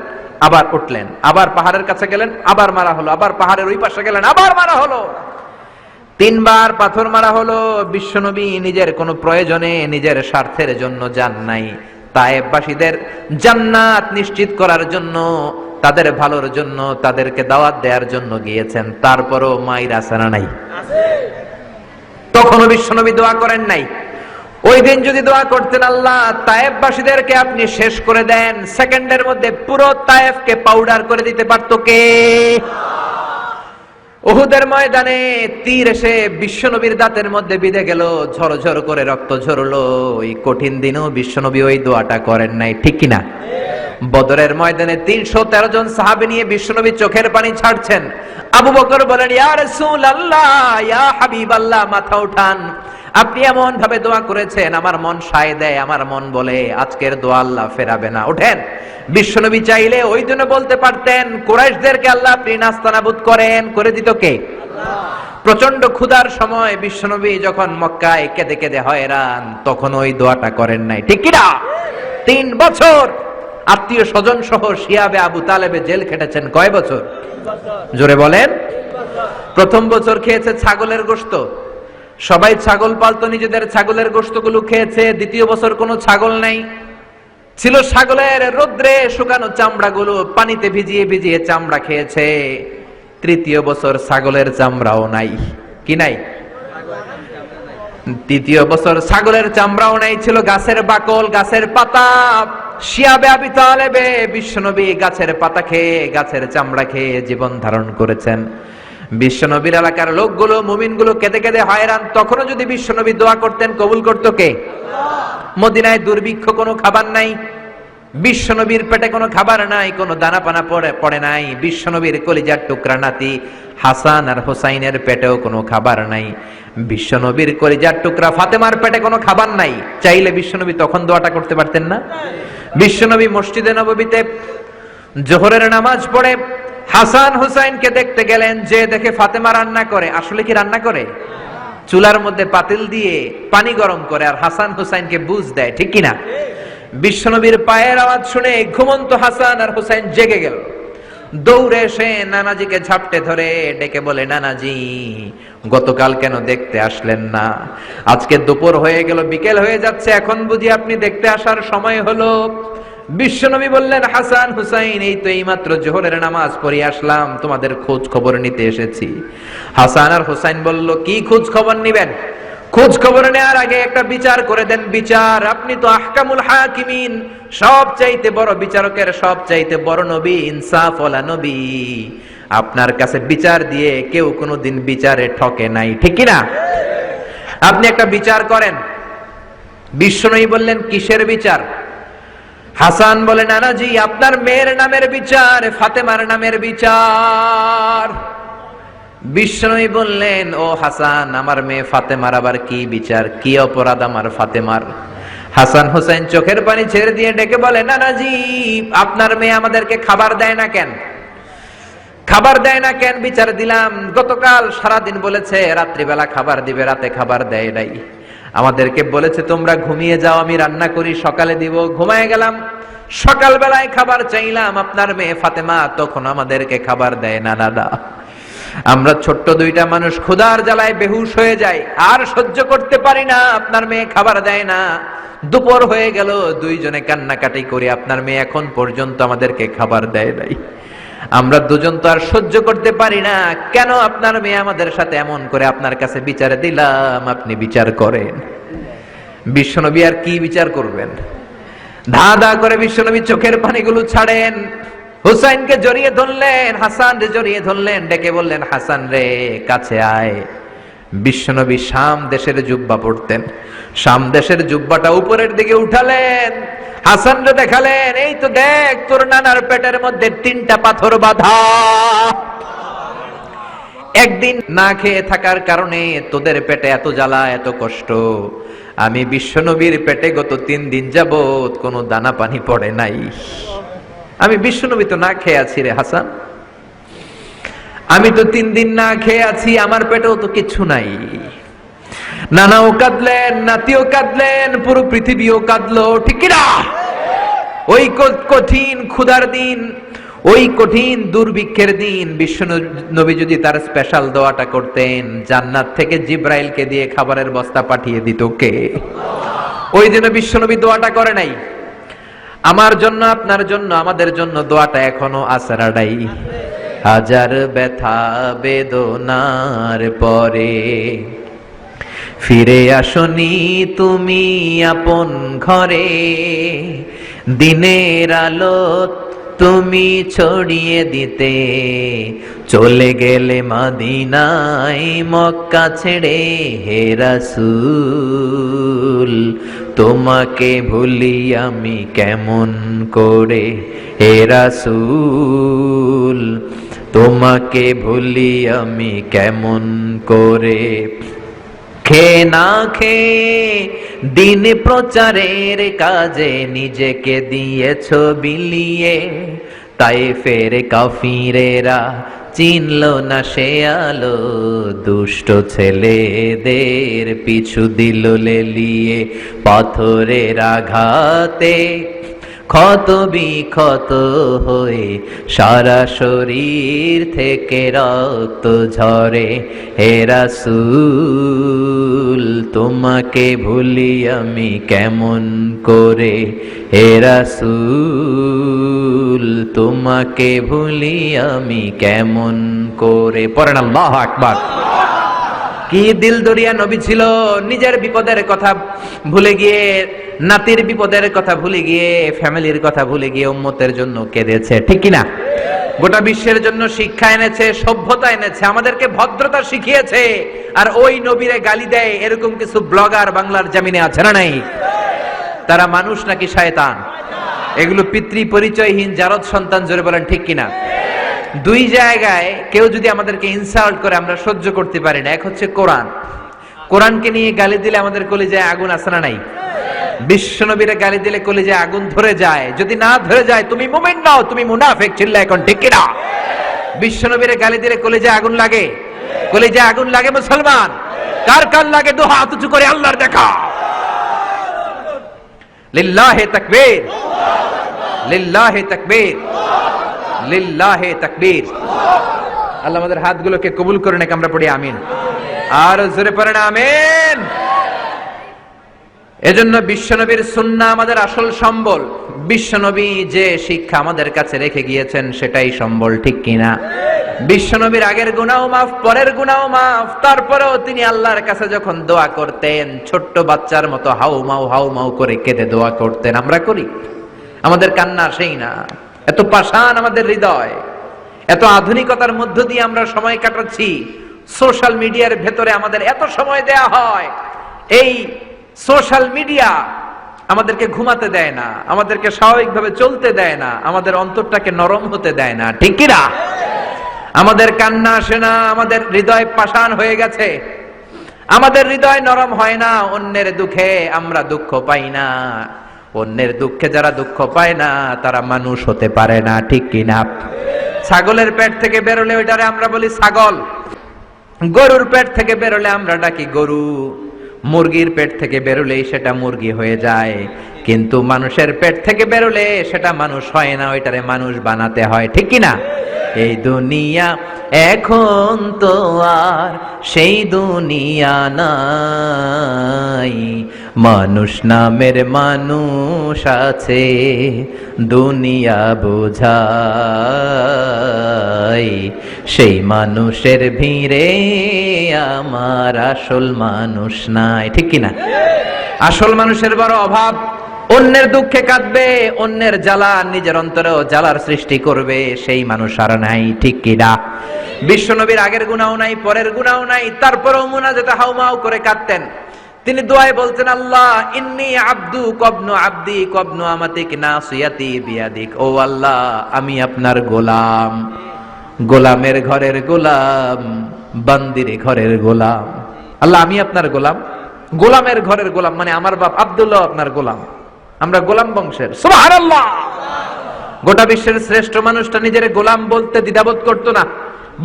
আবার উঠলেন, আবার পাহাড়ের কাছে গেলেন, আবার মারা হলো, আবার পাহাড়ের ওই পাশে গেলেন, আবার মারা হলো। 3 বার পাথর মারা হলো। বিশ্বনবী নিজের কোনো প্রয়োজনে নিজের স্বার্থের জন্য যান নাই, তায়েফবাসীদের জান্নাত নিশ্চিত করার জন্য, তাদের ভালোর জন্য, তাদেরকে দাওয়াত দেওয়ার জন্য গিয়েছেন। তারপরও মাইর আছে না নাই? তখনও বিশ্বনবী দোয়া করেন নাই। ওই দিন যদি দোয়া করতেন আল্লাহ তায়েফবাসীদেরকে আপনি শেষ করে দেন, সেকেন্ডের মধ্যে পুরো তায়েফকে পাউডার করে দিতে পারতো কে? উহুদের ময়দানে তীর এসে বিশ্বনবীর দাঁতের মধ্যে বিঁধে গেল, ঝরঝর করে রক্ত ঝরলো। ওই কঠিন দিনেও বিশ্বনবী ওই দোয়াটা করেন নাই, ঠিক কিনা? বদরের ময়দানে 313 জন সাহাবী নিয়ে বিশ্বনবী চোখের পানি ছাড়ছেন। আবু বকর বলেন ইয়া রাসূলুল্লাহ, ইয়া হাবিবাল্লাহ, মাথা উঠান, আপনি এমন ভাবে দোয়া করেছেন আমার মন সায় দেয়, আমার মন বলে আজকের দোয়া আল্লাহ ফেরাবে না, ওঠেন। বিশ্বনবী চাইলে ওই জন্য বলতে পারতেন কুরাইশদেরকে আল্লাহ আপনি নাস্তানাবুদ করেন, করে দিত কে? আল্লাহ। প্রচন্ড ক্ষুধার সময় বিশ্বনবী যখন মক্কায় কেঁদে কেঁদে হয়রান, তখন ওই দোয়াটা করেন নাই, ঠিক কিনা? 3 বছর আত্মীয় স্বজন সহ শিয়াবে আবু তালেবে জেল খেটেছেন। কয় বছর? জোরে বলেন। প্রথম বছর খেয়েছে ছাগলের গোশত, সবাই ছাগল পালতো, নিজেদের ছাগলের গোশতগুলো খেয়েছে। দ্বিতীয় বছর কোনো ছাগল নাই, ছিল ছাগলের রোদ্রে শুকানো চামড়াগুলো, পানিতে ভিজিয়ে ভিজিয়ে চামড়া খেয়েছে। তৃতীয় বছর ছাগলের চামড়াও নাই। কি নাই? তৃতীয় বছর ছাগলের চামড়াও নাই, ছিল গাছের বাকল, গাছের পাতা। শিয়াবে আবি তালেবে বিশ্বনবী গাছের পাতা খেয়ে, গাছের চামড়া খেয়ে জীবন ধারণ করেছেন। বিশ্বনবীর এলাকার লোকগুলো, মুমিনগুলো কেঁদে কেঁদে হয়রান। তখনও যদি বিশ্বনবী দোয়া করতেন, কবুল করত কে? আল্লাহ। মদিনায় দুর্ভিক্ষ, কোনো খাবার নাই, বিশ্বনবীর পেটে কোনো খাবার নাই, কোনো দানা পানা পড়ে নাই। বিশ্বনবীর কলিজার টুকরা নাতি হাসান আর হোসাইনের পেটেও কোনো খাবার নাই। বিশ্বনবীর কলিজার টুকরা ফাতেমার পেটে কোনো খাবার নাই। চাইলে বিশ্বনবী তখন দোয়াটা করতে পারতেন না? বিশ্বনবী মসজিদে নববীতে জোহরের নামাজ পড়ে হাসান হুসাইনকে দেখতে গেলেন, যে দেখে ফাতেমা রান্না করে। আসলে কি রান্না করে? চুলার মধ্যে পাতিল দিয়ে পানি গরম করে আর হাসান হুসাইনকে বুঝ দেয়, ঠিক কিনা? বিশ্বনবীর পায়ের আওয়াজ শুনে ঘুমন্ত হাসান আর হুসাইন জেগে গেল। দৌড়ে এসে নানাজিকে ঝাপটে ধরে ডেকে বলে, নানাজি গতকাল কেন দেখতে আসলেন না? আজকে দুপুর হয়ে গেল, বিকেল হয়ে যাচ্ছে, এখন বুঝি আপনি দেখতে আসার সময় হলো? বিশ্বনবী বললেন, হাসান হুসাইন এই তো এইমাত্র জোহরের নামাজ পড়ে আসলাম, তোমাদের খোঁজ খবর নিতে এসেছি। হাসান আর হুসাইন বলল, কি খোঁজ খবর নিবেন? খোঁজ খবর নেওয়ার আগে একটা বিচার করে দেন। বিচার? আপনি তো আহকামুল হাকিমিন, সব চাইতে বড় বিচারকের সব চাইতে বড় নবী, ইনসাফ ওয়ালা নবী। আপনার কাছে বিচার দিয়ে কেউ কোনোদিন বিচারে ঠকে নাই, ঠিক কি না? আপনি একটা বিচার করেন। বিশ্বনবী বললেন, কিসের বিচার? হাসান বলে, নানাজি আপনার মেয়ের নামের বিচার, ফাতেমার নামের বিচার। বিশ্বনবী বললেন, ও হাসান, আমার মেয়ে ফাতেমার আবার কি বিচার? কি অপরাধ আমার ফাতেমার? হাসান হুসাইন চোখের পানি ছেড়ে দিয়ে ডেকে বলে, নানাজি আপনার মেয়ে আমাদেরকে খাবার দেয় না কেন? খাবার দেয় না কেন বিচার দিলাম। গতকাল সারাদিন বলেছে রাত্রিবেলা খাবার দিবে, রাতে খাবার দেয় নাই। আমাদেরকে বলেছে তোমরা ঘুমিয়ে যাও, আমি রান্না করি সকালে দিব। ঘুমায় গেলাম, সকাল বেলায় খাবার চাইলাম, আপনার মেয়ে ফাতেমা তখন আমাদেরকে খাবার দেয় না। দাদা আমরা ছোট্ট দুইটা মানুষ ক্ষুধার জ্বালায় বেহুশ হয়ে যায়, আর সহ্য করতে পারি না, আপনার মেয়ে খাবার দেয় না। দুপুর হয়ে গেল, দুইজনে কান্নাকাটি করে আপনার মেয়ে এখন পর্যন্ত আমাদেরকে খাবার দেয় নাই। আমরা দুজন তো আর সহ্য করতে পারি না, কেন আপনার মেয়ে আমাদের সাথে এমন করে? আপনার কাছে বিচার দিলাম, আপনি বিচার করেন। বিশ্বনবী আর কি বিচার করবেন? ধা ধা করে বিশ্বনবী চোখের পানিগুলো ছাড়েন, হুসাইনকে জড়িয়ে ধরলেন, হাসান রে জড়িয়ে ধরলেন, ডেকে বললেন, হাসান রে কাছে আয়। বিশ্বনবী শাম দেশের জুব্বা পরতেন, শাম দেশের জুব্বাটা উপরের দিকে উঠালেন, হাসান রে দেখালেন, এই তো দেখ তোর নানার পেটের মধ্যে 3টা পাথর বাঁধা। একদিন না খেয়ে থাকার কারণে তোদের পেটে এত জ্বালা, এত কষ্ট। আমি বিশ্বনবীর পেটে গত 3 দিন যাবত কোনো দানা পানি পড়ে নাই। আমি বিশ্বনবী তো না খেয়ে আছি রে হাসান, আমি তো 3 দিন না খেয়ে আছি, আমার পেটেও তো কিছু নাই। নানাও কাঁদলেন, নাতিও কাঁদলেন, পুরো পৃথিবীও কাঁদলো, ঠিক না? ওই কঠিন ক্ষুধার দিন, ওই কঠিন দুর্ভিক্ষের দিন বিশ্বনবী যদি তার স্পেশাল দোয়াটা করতেন, জান্নাত থেকে জিব্রাইলকে দিয়ে খাবারের বস্তা পাঠিয়ে দিত কে? ওই দিন বিশ্বনবী দোয়াটা করে নাই। আমার জন্য, আপনার জন্য, আমাদের জন্য দোয়াটা এখনো আসরাডাই। হাজার ব্যথা বেদনার পরে ফিরে আসনি তুমি আপন ঘরে, দিনের আলো তুমি ছড়িয়ে দিতে, চলে গেলে মদিনায় মক্কা ছেড়ে। হে রাসূল তোমাকে ভুলি আমি কেমন করে, হে রাসূল তোমাকে ভুলি আমি কেমন করে। খেয়ে না খেয়ে দিন প্রচারের কাজে নিজেকে দিয়েছ বিলিয়ে, তায়েফের কাফিরেরা চিনল না সে আলো, দুষ্ট ছেলেদের পিছু দিল লেলিয়ে। পাথরের আঘাতে ক্ষত বিক্ষত হয়ে সারা শরীর থেকে রক্ত ঝরে। হে রাসূল তোমাকে ভুলি আমি কেমন করে, হে রাসূল তোমাকে ভুলি আমি কেমন করে। পড়েন আল্লাহু আকবার। কি দিল দরিয়া নবী ছিল, নিজের বিপদের কথা ভুলে গিয়ে, নাতির বিপদের কথা ভুলে গিয়ে, ফ্যামিলির কথা ভুলে গিয়ে উম্মতের জন্য কেঁদেছে, ঠিক কিনা? গোটা বিশ্বের জন্য শিক্ষা এনেছে, সভ্যতা এনেছে, আমাদেরকে ভদ্রতা শিখিয়েছে। আর ওই নবীরে গালি দেয় এরকম কিছু ব্লগার বাংলার জমিনে আছে না নাই? তারা মানুষ নাকি শয়তান? এগুলো পিতৃ পরিচয়হীন জারদ সন্তান, জোরে বলেন ঠিক কিনা? দুই জায়গায় কেউ যদি আমাদেরকে ইনসাল্ট করে আমরা সহ্য করতে পারি না। এক হচ্ছে কোরআন, কোরআনকে নিয়ে গালি দিলে আমাদের কলিজায় আগুন আছে না নাই? বিশ্বনবীরে গালি দিলে কলিজায় আগুন ধরে যায়, যদি না ধরে যায় তুমি মুমিন নাও, তুমি মুনাফিক। চিল্লা এখন ঠিক কিনা? বিশ্বনবীরে গালি দিলে কলিজায় আগুন লাগে, কলিজায় আগুন লাগে মুসলমান। কার কার লাগে দু হাত উঁচু করে আল্লাহর দেখা। লিল্লাহে তাকবীর, লিল্লাহে তাকবীর, লিল্লাহে তাকবীর। আল্লাহ আমাদের হাতগুলোকে কবুল করে নেক, আমরা পড়ি আমিন। আর জোরে পড়েন আমিন। এজন্য বিশ্বনবীর সুন্নাহ আমাদের আসল সম্বল। বিশ্বনবী যে শিক্ষা আমাদের কাছে রেখে গিয়েছেন সেটাই সম্বল, ঠিক কিনা? বিশ্বনবীর আগের গুনাহ মাফ, পরের গুনাহ মাফ, তারপরেও তিনি আল্লাহর কাছে যখন দোয়া করতেন ছোট্ট বাচ্চার মতো হাউ মাউ করে কেঁদে দোয়া করতেন। আমরা করি? আমাদের কান্না সেই না? এত পাষাণ আমাদের হৃদয়, এত আধুনিকতার মধ্য দিয়ে আমরা সময় কাটাচ্ছি। সোশ্যাল মিডিয়ার ভেতরে আমাদের এত সময় দেয়া হয়। এই সোশ্যাল মিডিয়া আমাদেরকে ঘুমাতে দেয় না, আমাদেরকে স্বাভাবিকভাবে চলতে দেয় না, আমাদের অন্তরটাকে নরম হতে দেয় না, ঠিক কি না? আমাদের কান্না আসে না, আমাদের হৃদয় পাষাণ হয়ে গেছে, আমাদের হৃদয় নরম হয় না। অন্যের দুঃখে আমরা দুঃখ পাই না, অন্যের দুঃখে যারা দুঃখ পায় না তারা মানুষ হতে পারে না, ঠিক কি না? ছাগলের পেট থেকে বেরোলে ওইটারে আমরা বলি ছাগল, গরুর পেট থেকে বেরোলে আমরা ডাকি গরু, মুরগির পেট থেকে বেরোলেই সেটা মুরগি হয়ে যায়। কিন্তু মানুষের পেট থেকে বেরোলে সেটা মানুষ হয় না, ওইটারে মানুষ বানাতে হয়, ঠিক কি না? এই দুনিয়া এখন তো আর সেই দুনিয়া নাই, মানুষ নামের মানুষ আছে দুনিয়া বোঝাই, সেই মানুষের ভিড়ে আমার আসল মানুষ নাই, ঠিক কিনা? আসল মানুষের বড় অভাব। অন্যের দুঃখে কাঁদবে, অন্যের জ্বালা নিজের অন্তরেও জ্বালার সৃষ্টি করবে, সেই মানুষ আর নাই, ঠিক কিনা? বিশ্বনবীর আগের গুনাহ নাই, পরের গুনাহ নাই, তারপরেও মুনাজাতে হাউমাউ করে কাঁদতেন। তিনি দোয়ায় বলতেন, আল্লাহ ইন্নী আব্দু কবনু আব্দি কবনু আমাতিক নাসিয়াতি বিয়াদিক। ও আল্লাহ, আমি আপনার গোলাম, গোলামের ঘরের গোলাম, বান্দির ঘরের গোলাম। আল্লাহ আমি আপনার গোলাম, গোলামের ঘরের গোলাম, মানে আমার বাপ আব্দুল্লাহ আপনার গোলাম, আমরা গোলাম বংশের। সুবহানাল্লাহ। গোটা বিশ্বের শ্রেষ্ঠ মানুষটা নিজের গোলাম বলতে দ্বিধাবোধ করতো না,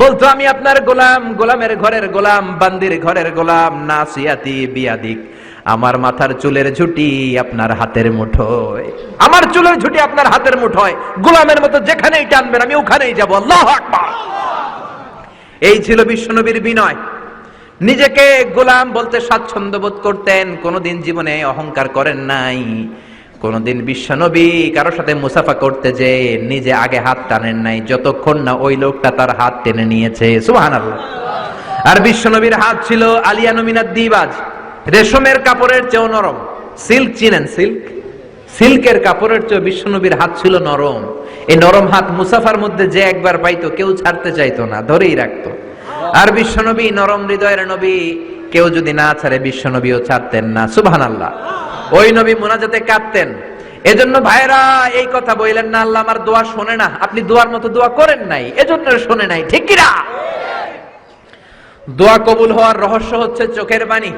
বলতো আমি আপনার গোলাম, গোলামের ঘরের গোলাম, বান্দির ঘরের গোলাম, নাসিয়াতি বিয়াদিক। আমার মাথার চুলের ঝুঁটি আপনার হাতের মুঠোয়, আমার চুলের ঝুঁটি আপনার হাতের মুঠোয়, গোলামের মতো যেখানেই টানবেন আমি ওখানেই যাব। আল্লাহু আকবার। এই ছিল বিশ্বনবীর বিনয়। নিজেকে গোলাম বলতে স্বাচ্ছন্দ্য বোধ করতেন, কোনোদিন জীবনে অহংকার করেন নাই। কোনদিন বিশ্বনবী কারো সাথে মুসাফা করতে যে নিজে আগে হাত টানেন নাই, যতক্ষণ না ওই লোকটা তার হাত টেনে নিয়েছে। সুবহানাল্লাহ। আর বিশ্বনবীর হাত ছিল আলিয়ানু মিনাদ দিবাজ, রেশমের কাপড়ের চেয়েও নরম। সিল্ক চিনেন? সিল্ক, সিল্কের কাপড়ের চেয়ে বিশ্বনবীর হাত ছিল নরম। এই নরম হাত মুসাফার মধ্যে যে একবার পাইতো কেউ ছাড়তে চাইতো না, ধরেই রাখতো। আর বিশ্বনবী নরম হৃদয়ের নবী, কেউ যদি না ছাড়ে বিশ্বনবীও ছাড়তেন না। সুবহানাল্লাহ। ওই নবী মুনাজাতে কাঁদতেন। এজন্য ভাইরা এই কথা বললেন না আল্লাহ আমার দোয়া শোনে না, আপনি দোয়ার মতো দোয়া করেন নাই, এজন্য শোনে নাই, ঠিক কি না? দোয়া কবুল হওয়ার রহস্য হচ্ছে চোখের পানি।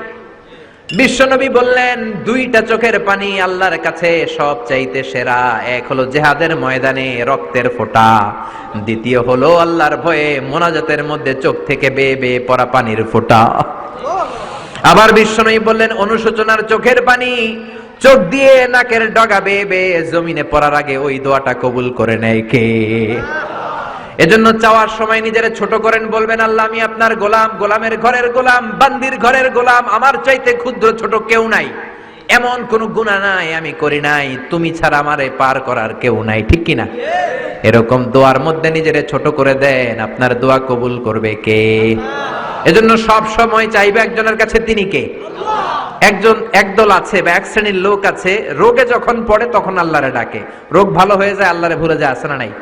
বিশ্বনবী বললেন দুইটা চোখের পানি আল্লাহর কাছে সব চাইতে সেরা। এক হলো জিহাদের ময়দানে রক্তের ফোঁটা, দ্বিতীয় হলো আল্লাহর ভয়ে মুনাজাতের মধ্যে চোখ থেকে বেয়ে বেয়ে পড়া পানির ফোঁটা। আবার বিশ্বনবী বললেন অনুশোচনার চোখের পানি, চোখ দিয়ে নাকের ডগা বেয়ে বেয়ে জমিনে পড়ার আগে ওই দোয়াটা কবুল করে নেয় কে? এজন্য চাওয়ার সময় নিজের ছোট করেন, বলবেন আল্লাহ আমি আপনার গোলাম, গোলামের ঘরের গোলাম, বান্দির ঘরের গোলাম, আমার চাইতে ক্ষুদ্র ছোট কেউ নাই, এমন কোন গুনাহ নাই আমি করি নাই, তুমি ছাড়া আমারে পার করার কেউ নাই, ঠিক কিনা? এরকম দোয়ার মধ্যে নিজের ছোট করে দেন, আপনার দোয়া কবুল করবে কে? এজন্য সব সময় চাইবে একজনের কাছে, তিনি কে? একদল আছে বা এক শ্রেণীর লোক আছে, রোগে যখন পড়ে তখন আল্লাহরে ডাকে, রোগ ভালো হয়ে যায় আল্লাহরে ভুলে যায়, আছে না নাই?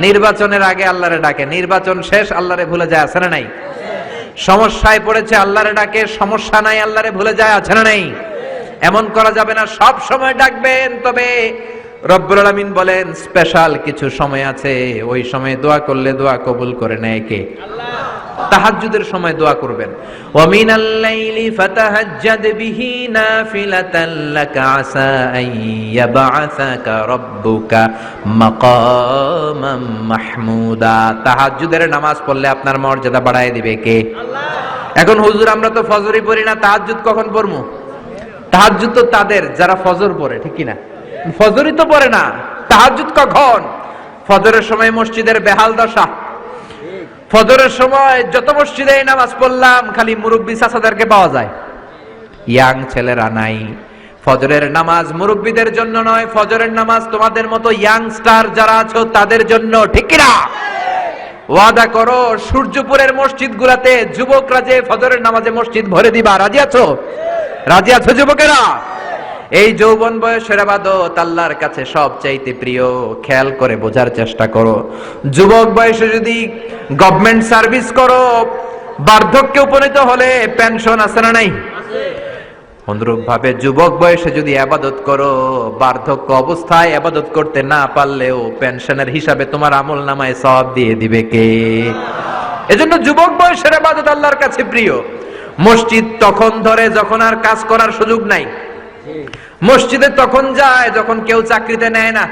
নির্বাচনের আগে আল্লাহরে ডাকে, নির্বাচন শেষ আল্লাহরে ভুলে যায়, আছে না নাই? সমস্যায় পড়েছে আল্লাহরে ডাকে, সমস্যা নাই আল্লাহরে ভুলে যায়, আছে না নাই? এমন করা যাবে না, সব সময় ডাকবেন, তবে রব্বুল আলামিন বলেন স্পেশাল কিছু সময় আছে, ওই সময় দোয়া করলে দোয়া কবুল করে নেয় কে? আল্লাহ। তাহাজ্জুদের সময় দোয়া করবেন। ওয়া মিনাল লাইলি ফাতাহাজ্জাদ বিহি নাফিলাতান লাকা আসা আন ইয়াবআসাকা রাব্বুকা মাকামাম মাহমুদা। তাহাজ্জুদের নামাজ পড়লে আপনার মর্যাদা বাড়ায় দিবে কে? আল্লাহ। এখন হুজুর আমরা তো ফজরই পড়ি না, তাহাজ্জুদ কখন পড়মু? তাহাজ্জুদ তো তাদের যারা ফজর পড়ে, ঠিক কি না? ফজরই তো পড়ে না, তাহাজ্জুদ কখন? ফজরের সময় মসজিদের বেহাল দশা। ফজরের সময় যত মসজিদে নামাজ পড়লাম খালি মুরব্বি চাচাদেরকে পাওয়া যায়, ইয়াং ছেলেরা নাই। ফজরের নামাজ মুরব্বিদের জন্য নয়, ফজরের নামাজ তোমাদের মতো ইয়াংস্টার যারা আছো তাদের জন্য, ঠিক কি না? ওয়াদা করো সূর্যপুরের মসজিদগুলোতে যুবকরা যে ফজরের নামাজে মসজিদ ভরে দিবা, রাজি আছো? রাজি আছো যুবকেরা? এই যৌবন বয়সের ইবাদত আল্লাহর কাছে সবচাইতে প্রিয়। খেয়াল করে বোঝার চেষ্টা করো। যুবক বয়সে যদি গভর্নমেন্ট সার্ভিস করো, বার্ধক্যে উপনীত হলে পেনশন আছে না নাই? অনুরূপ ভাবে যুবক বয়সে যদি ইবাদত করো, বার্ধক্য অবস্থায় ইবাদত করতে না পারলেও পেনশনের হিসাবে তোমার আমলনামায় সওয়াব দিয়ে দিবে কে? এজন্য যুবক বয়সের ইবাদত আল্লাহর কাছে প্রিয়। মসজিদ তখন ধরে যখন আর কাজ করার সুযোগ নাই। মসজিদে তখন যায় যখন কেউ চাকরিতে নেয় না।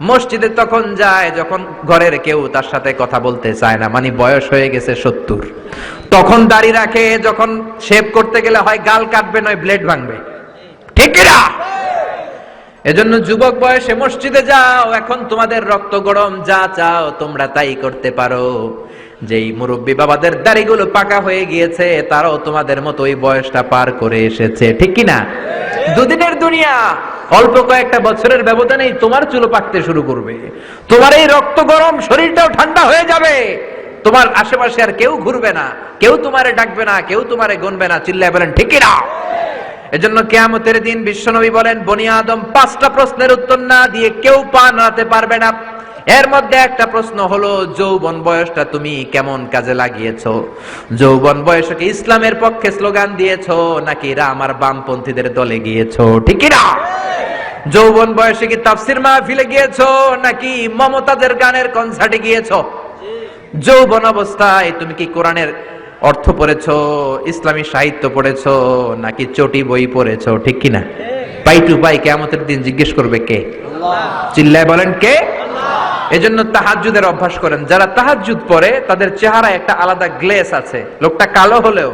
মসজিদে তখন যায় যখন ঘরের কেউ তার সাথে কথা বলতে চায় না, মানে বয়স হয়ে গেছে 70। তখন দাড়ি রাখে যখন শেভ করতে গেলে হয় গাল কাটবে নয় ব্লেড ভাঙবে, ঠিক না? এজন্য যুবক বয়সে মসজিদে যাও। এখন তোমাদের রক্ত গরম, যা চাও তোমরা তাই করতে পারো। যেই মুরব্বী বাবাদের দাড়িগুলো পাকা হয়ে গিয়েছে তারাও তোমাদের মতো ওই বয়সটা পার করে এসেছে, ঠিক কি না? দুদিনের দুনিয়া, অল্প কয়েকটা বছরের ব্যবধানেই তোমার চুলো পাকতে শুরু করবে। তোমার এই রক্ত গরম শরীরটাও ঠান্ডা হয়ে যাবে। তোমার আশেপাশে আর কেউ ঘুরবে না, কেউ তোমারে ডাকবে না, কেউ তোমারে গুনবে না। চিল্লায় বলেন ঠিক কি না? এজন্য কিয়ামতের দিন বিশ্বনবী বলেন, বনি আদম 5টা প্রশ্নের উত্তর না দিয়ে কেউ পা নাড়াতে পারবে না। এর মধ্যে একটা প্রশ্ন হলো, যৌবন বয়সটা তুমি কেমন কাজে লাগিয়েছো? যৌবন বয়সে কি ইসলামের পক্ষে স্লোগান দিয়েছো নাকি রাম আর বামপন্থীদের দলে গিয়েছো, ঠিক কি না? যৌবন বয়সে কি তাফসির মাহফিলে গিয়েছো নাকি মমতাজের গানের কনসার্টে গিয়েছো? যৌবন অবস্থায় তুমি কি কোরআনের অর্থ পড়েছো, ইসলামী সাহিত্য পড়েছো নাকি চটি বই পড়েছো, ঠিক কি না? পাই টু পাই কিয়ামতের দিন জিজ্ঞেস করবে কে? আল্লাহ। চিল্লায় বলেন কে? এজন্য তাহাজ্জুদের অভ্যাস করেন। যারা তাহাজ্জুদ পড়ে তাদের চেহারায় একটা আলাদা গ্লেস আছে। লোকটা কালো হলেও,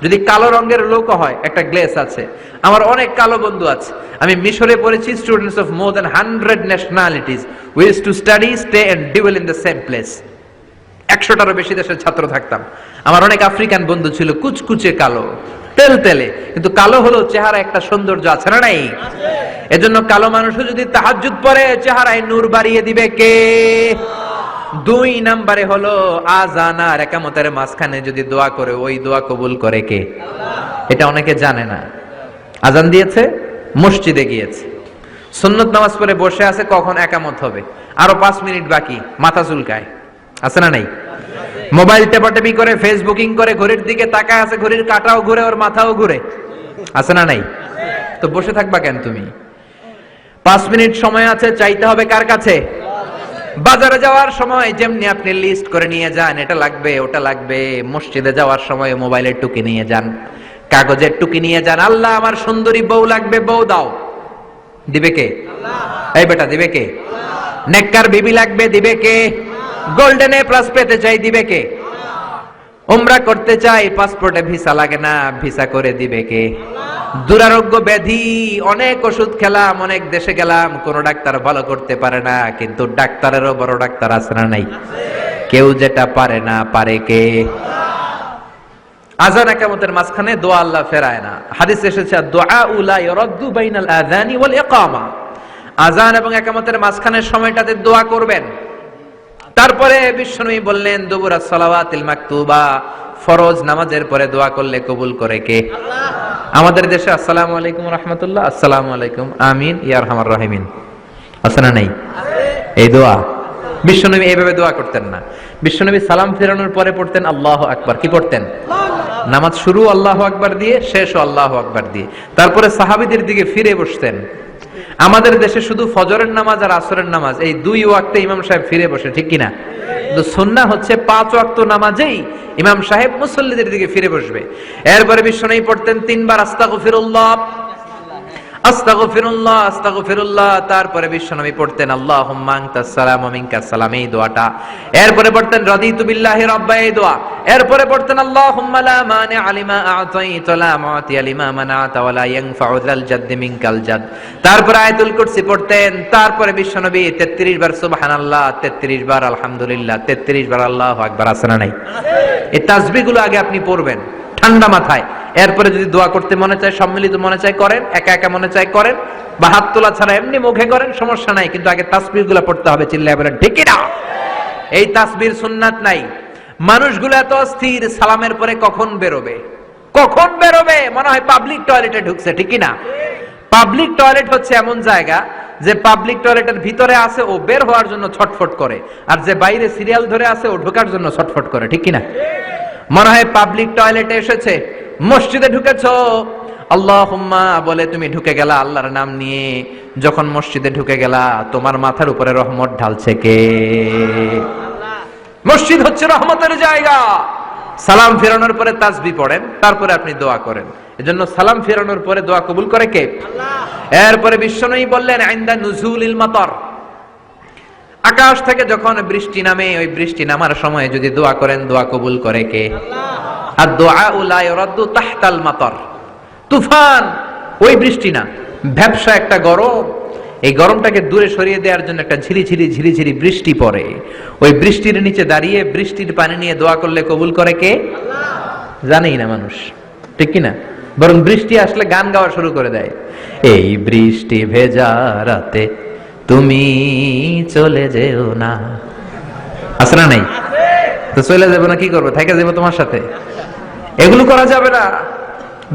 যদি কালো রঙের লোক হয়, একটা গ্লেস আছে। আমার অনেক কালো বন্ধু আছে। আমি মিশরে পড়েছি, students of more than 100 nationalities we used to study, stay and dwell in the same place. 100টারও বেশি দেশের ছাত্র থাকতাম। আমার অনেক আফ্রিকান বন্ধু ছিল, কুচকুচে কালো, তেল তেলে, কিন্তু কালো হলো চেহারা একটা সৌন্দর্য আছে না নাই? এজন্য কালো মানুষও যদি তাহাজ্জুদ পড়ে চেহারায় নূর বাড়িয়ে দিবে কে? 2 নম্বরে হলো আযান আর ইকামতের মাঝখানে যদি দোয়া করে, ওই দোয়া কবুল করে কে? আল্লাহ। এটা অনেকে জানে না। আযান দিয়েছে, মসজিদে গিয়েছে, সুন্নত নামাজ পড়ে বসে আছে, কখন ইকামত হবে, আরো 5 মিনিট বাকি, মাথা চুলকায়, আছে না নাই? মোবাইল টেপাটেপি করে, ফেসবুকিং করে, ঘড়ির দিকে তাকায় আছে, ঘড়ির কাঁটাও ঘুরে, ওর মাথাও ঘুরে, আছে না নাই? তো বসে থাকবা কেন তুমি? 5 মিনিট সময় আছে, চাইতে হবে কার কাছে? বাজারে যাওয়ার সময় যেমনি আপনি লিস্ট করে নিয়ে যান, এটা লাগবে ওটা লাগবে, মসজিদে যাওয়ার সময় মোবাইলের টুকি নিয়ে যান, কাগজের টুকি নিয়ে যান। আল্লাহ আমার সুন্দরী বউ লাগবে, বউ দাও, দিবে কে? আল্লাহ। এই বেটা, দিবে কে? আল্লাহ। নেককার বিবি লাগবে, দিবে কে? গোল্ডেন এ প্লাস পেতে চাই, দিবে কে? উমরা করতে চাই, পাসপোর্টে ভিসা লাগে না, ভিসা করে দিবে কে? দুরারোগ্য ব্যাধি, অনেক ওষুধ খেলাম, অনেক দেশে গেলাম, কোন ডাক্তার ভালো করতে পারে না, কিন্তু ডাক্তারেরও বড় ডাক্তার আছে না নাই? কেউ যেটা পারে না, পারে কে? আযান ইকামতের মাঝখানে দোয়া আল্লাহ ফেরায় না। হাদিসে এসেছে, দুআউ লা ইরাদ্দু বাইনাল আযানি ওয়াল ইকামা। আযান এবং ইকামতের মাঝখানের সময়টাতে দোয়া করবেন। তারপরে বিশ্বনবী বললেন, দুবুরাস সালাওয়াতিল মাকতুবা, ফরজ নামাজের পরে দোয়া করলে কবুল করে কে? আল্লাহ। আমাদের দেশে আসসালামু আলাইকুম রাহমাতুল্লাহ, আসসালামু আলাইকুম, আমিন ইয়া আরহামার রাহিমিন, আছে না নাই? এই দোয়া বিশ্বনবী এইভাবে দোয়া করতেন না। বিশ্বনবী সালাম ফেরানোর পরে পড়তেন আল্লাহু আকবার। কি পড়তেন? নামাজ শুরু আল্লাহু আকবার দিয়ে, শেষও আল্লাহু আকবার দিয়ে। তারপরে সাহাবীদের দিকে ফিরে বসতেন, আমাদের দেশে শুধু ফজরের নামাজ আর আসরের নামাজ এই দুই ওয়াক্তে ইমাম সাহেব ফিরে বসে, ঠিক কিনা? কিন্তু সুন্নাহ হচ্ছে 5 ওয়াক্ত নামাজেই ইমাম সাহেব মুসল্লিদের দিকে ফিরে বসবে। এরপরে বিশ্বনবী পড়তেন 3 বার আস্তাগফিরুল্লাহ আস্তাগফিরুল্লাহ আস্তাগফিরুল্লাহ, তারপরে বিশ্বনবী পড়তেন আল্লাহুম্মা আনতাস সালাম ওয়া মিনকাস সালাম, এই দোয়াটা। এরপরে পড়তেন রাদিতু বিল্লাহি রাব্বা, এই দোয়া। এরপরে পড়তেন আল্লাহুম্মা লা মানিআ লিমা আ'তাইতা ওয়া লা মু'তিয়া লিমা মানা'তা ওয়া লা ইয়ানফা'ু যাল জাদ্দি মিনকাল জাদ। তারপরে আয়াতুল কুরসি পড়তেন। তারপরে বিশ্বনবী 33 বার সুবহানাল্লাহ, 33 বার আলহামদুলিল্লাহ, 33 বার আল্লাহু আকবার। আছে না নাই? এই তাসবিহগুলো আগে আপনি পড়বেন ঠান্ডা মাথায়। এরপরে যদি দোয়া করতে মনে চায়, সম্মিলিত মনে চায় করেন, একা একা মনে চায় করেন, বা হাত তোলা ছাড়া এমনি মুখে করেন, সমস্যা নাই। কিন্তু আগে তাসবিহগুলো পড়তে হবে। চিল্লায় বলেন ঠিক কি না? এই তাসবিহর সুন্নাত নাই। মানুষগুলো এত অস্থির, সালামের পরে কখন বেরোবে, কখন বেরোবে, মনে হয় পাবলিক টয়লেটে ঢুকছে, ঠিক কি না? পাবলিক টয়লেট হচ্ছে এমন জায়গা যে পাবলিক টয়লেটের ভিতরে আছে ও বের হওয়ার জন্য ছটফট করে, আর যে বাইরে সিরিয়াল ধরে আছে ও ঢোকার জন্য ছটফট করে, ঠিক কি না? মনে হয় পাবলিক টয়লেটে এসেছে, মসজিদে ঢুকেছো, আল্লাহুম্মা বলে তুমি ঢুকে গেলা আল্লাহর নাম নিয়ে। যখন মসজিদে ঢুকে গেলা, তোমার মাথার উপরে রহমত ঢালছে কে? মসজিদ হচ্ছে রহমতের জায়গা। সালাম ফেরানোর পরে তাসবিহ পড়েন, তারপরে আপনি দোয়া করেন। এজন্য সালাম ফেরানোর পরে দোয়া কবুল করে কে? আল্লাহ। এরপরে বিশ্বনবী বললেন ইনদা নুজুলিল মাতার, আকাশ থেকে যখন বৃষ্টি নামে, ওই বৃষ্টি নামার সময় যদি দোয়া করেন, দোয়া কবুল করে কে? আল্লাহ। আর দোয়া লা ইউরাদ্দু তাহতাল মাতার, তুফান ওই বৃষ্টি না, ভ্যাপসা একটা গরম, এই গরমটাকে দূরে সরিয়ে দেওয়ার জন্য একটা ঝিরিঝিরি ঝিরিঝিরি বৃষ্টি পড়ে। ওই বৃষ্টির নিচে দাঁড়িয়ে বৃষ্টির পানি নিয়ে দোয়া করলে কবুল করে কে? আল্লাহ। জানেই না মানুষ, ঠিক কি না? বরং বৃষ্টি আসলে গান গাওয়া শুরু করে দেয়। এই বৃষ্টি ভেজা রাতে তুমি চলে যেও না, আছে না নাই? তো চলে যাবো না, কি করবো, থাইকা যাবো তোমার সাথে? এগুলো করা যাবে না।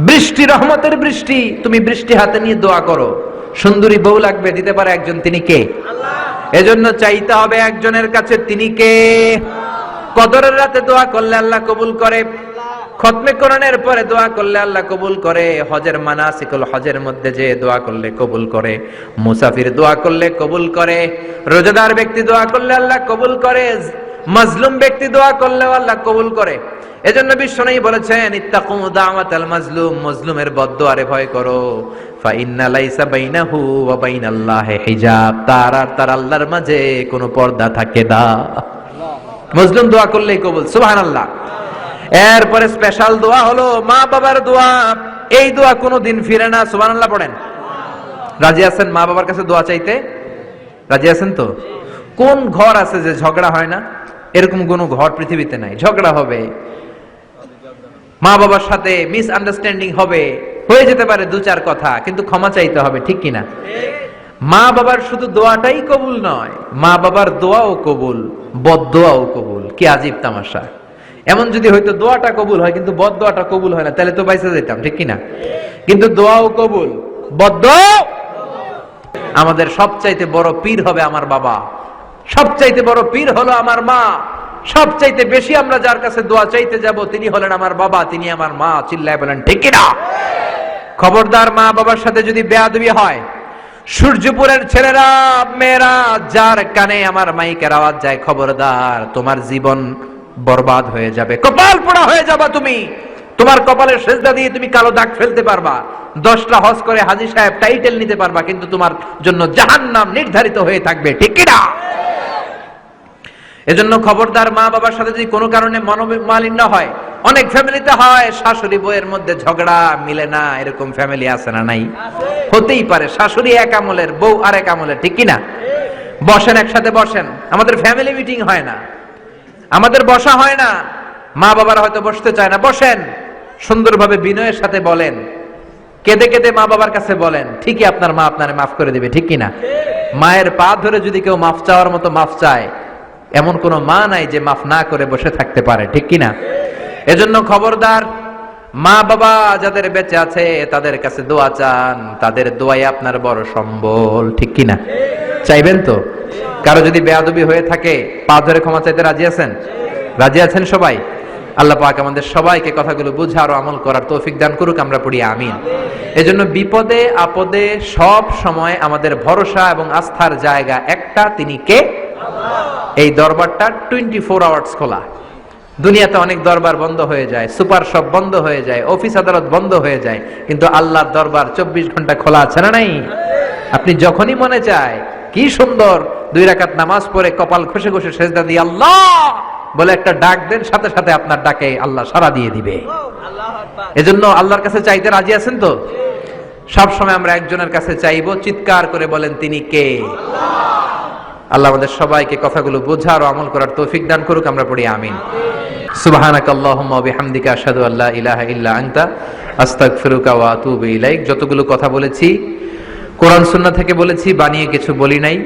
বৃষ্টি রহমতের বৃষ্টি, তুমি বৃষ্টি হাতে নিয়ে দোয়া করো। সুন্দরী বউ লাগবে, দিতে পারে একজন, তিনি কে? আল্লাহ। এজন্য চাইতে হবে একজনের কাছে, তিনি কে? কদরের রাতে দোয়া করলে আল্লাহ কবুল করে, খতমে কোরআনের পরে দোয়া করলে আল্লাহ কবুল করে, হজের মানাসিকুল হজের মধ্যে যে দোয়া করলে কবুল করে, মুসাফির দোয়া করলে কবুল করে, রোজাদার ব্যক্তি দোয়া করলে আল্লাহ কবুল করে, মাজলুম ব্যক্তি দোয়া করলে আল্লাহ কবুল করে। এজন্য বিশ্বনবী বলেছেন ইত্তাকু দাওয়াতাল মাজলুম, মাজলুমের বদদোয়ারে ভয় করো, ফা ইন্না লাইসা বাইনাহু ওয়া বাইনাল্লাহি হিজাব, তার আর তার আল্লাহর মাঝে কোনো পর্দা থাকে না। মাজলুম দোয়া করলেই কবুল, সুবহানাল্লাহ। এরপরে স্পেশাল দোয়া হলো মা বাবার দোয়া। এই দোয়া কোনোদিন ফিরে না, সুবহানাল্লাহ পড়েন। রাজি আছেন মা বাবার কাছে দোয়া চাইতে? রাজি আছেন তো? কোন ঘর আছে যে ঝগড়া হয় না? এরকম কোন ঘর পৃথিবীতে নাই। ঝগড়া হবে, মা বাবার সাথে মিস আন্ডারস্ট্যান্ডিং হবে, হয়ে যেতে পারে 2-4 কথা, কিন্তু ক্ষমা চাইতে হবে, ঠিক কিনা? মা বাবার শুধু দোয়াটাই কবুল নয়, মা বাবার দোয়াও কবুল, বদদোয়াও কবুল। কি আজীব তামাশা! এমন যদি হয়তো দোয়াটা কবুল হয় কিন্তু বদদোয়াটা কবুল হয় না, তাহলে তো বাইসা যেতাম, ঠিক কিনা? কিন্তু দোয়াও কবুল, বদদোয়া। আমাদের সবচাইতে বড় পীর হবে আমার বাবা, সবচাইতে বড় পীর হলো আমার মা, সবচাইতে বেশি আমরা যার কাছে দোয়া চাইতে যাব তিনি হলেন আমার বাবা, তিনি আমার মা। চিল্লায় বলেন ঠিক কিনা? খবরদার মা বাবার সাথে যদি বেয়াদবি হয়, সূর্যপুরের ছেলেরা মেয়েরা যার কানে আমার মাইকের আওয়াজ যায়, খবরদার, তোমার জীবন বরবাদ হয়ে যাবে, কপাল পোড়া হয়ে যাবা তুমি। তোমার কপালের সেজদা দিয়ে তুমি কালো দাগ ফেলতে পারবা, 10টা হজ করে হাজী সাহেব টাইটেল নিতে পারবা, কিন্তু তোমার জন্য জাহান্নাম নির্ধারিত হয়ে থাকবে, ঠিক কিনা? এজন্য খবরদার, মা বাবার সাথে যদি কোনো কারণে মনোমালিন্য হয়, অনেক ফ্যামিলিতে হয়, শাশুড়ি বউয়ের মধ্যে ঝগড়া মিলে না, এরকম ফ্যামিলি আছে না নাই? হতেই পারে, শাশুড়ি এক আমলের, বউ আর এক আমলের, ঠিক কিনা? বসেন, একসাথে বসেন, আমাদের ফ্যামিলি মিটিং হয় না, আমাদের বসা হয় না, মা বাবারা হয়তো বসতে চায় না, বসেন, সুন্দরভাবে বিনয়ের সাথে বলেন, কেঁদে কেঁদে মা বাবার কাছে বলেন, ঠিকই আপনার মা আপনারে মাফ করে দিবে, ঠিক কিনা? মায়ের পা ধরে যদি কেউ মাফ চাওয়ার মতো মাফ চায়, এমন কোন মা নাই যে মাফ না করে বসে থাকতে পারে, ঠিক কিনা? এজন্য খবরদার, মা বাবা যাদের বেঁচে আছে তাদের কাছে দোয়া চান, তাদের দোয়াই আপনার বড় সম্বল, ঠিক কিনা? চাইবেন তো? কারো যদি বেয়াদবি হয়ে থাকে, পা ধরে ক্ষমা চাইতে রাজি আছেন? রাজি আছেন সবাই? আল্লাহ পাক আমাদের সবাইকে কথাগুলো বুঝার ও আমল করার তৌফিক দান করুক, আমরা পড়ি আমিন। এজন্য বিপদে আপদে সব সময় আমাদের ভরসা এবং আস্থার জায়গা একটা, তিনি কে? এই দরবারটা 24 আওয়ার্স খোলা। দুনিয়াতে অনেক দরবার বন্ধ হয়ে যায়, সুপার শপ বন্ধ হয়ে যায়, অফিস আদালত বন্ধ হয়ে যায়, কিন্তু আল্লাহর দরবার 24 ঘন্টা খোলা আছে না নাই? আপনি যখনই মনে চায়, কি সুন্দর 2 রাকাত নামাজ পড়ে কপাল ঘষে ঘষে সেজদা দিয়ে আল্লাহ বলে একটা ডাক দেন, সাথে সাথে আপনার ডাকে আল্লাহ সাড়া দিয়ে দিবে। এজন্য আল্লাহর কাছে চাইতে রাজি আছেন তো? সব সময় আমরা একজনের কাছে চাইবো, চিৎকার করে বলেন তিনি কে? আল্লাহ আমাদের সবাইকে কথাগুলো বোঝার ও আমল করার তৌফিক দান করুক, আমরা পড়ি আমিন। সুবহানাকাল্লাহুম্মা ওয়া বিহামদিকা আশহাদু আল্লা ইলাহা ইল্লা আনতা আস্তাগফিরুকা ওয়া আতুবু ইলাইক। যতগুলো কথা বলেছি কোরআন সুন্নাহ থেকে বলেছি, বানিয়ে কিছু বলি নাই।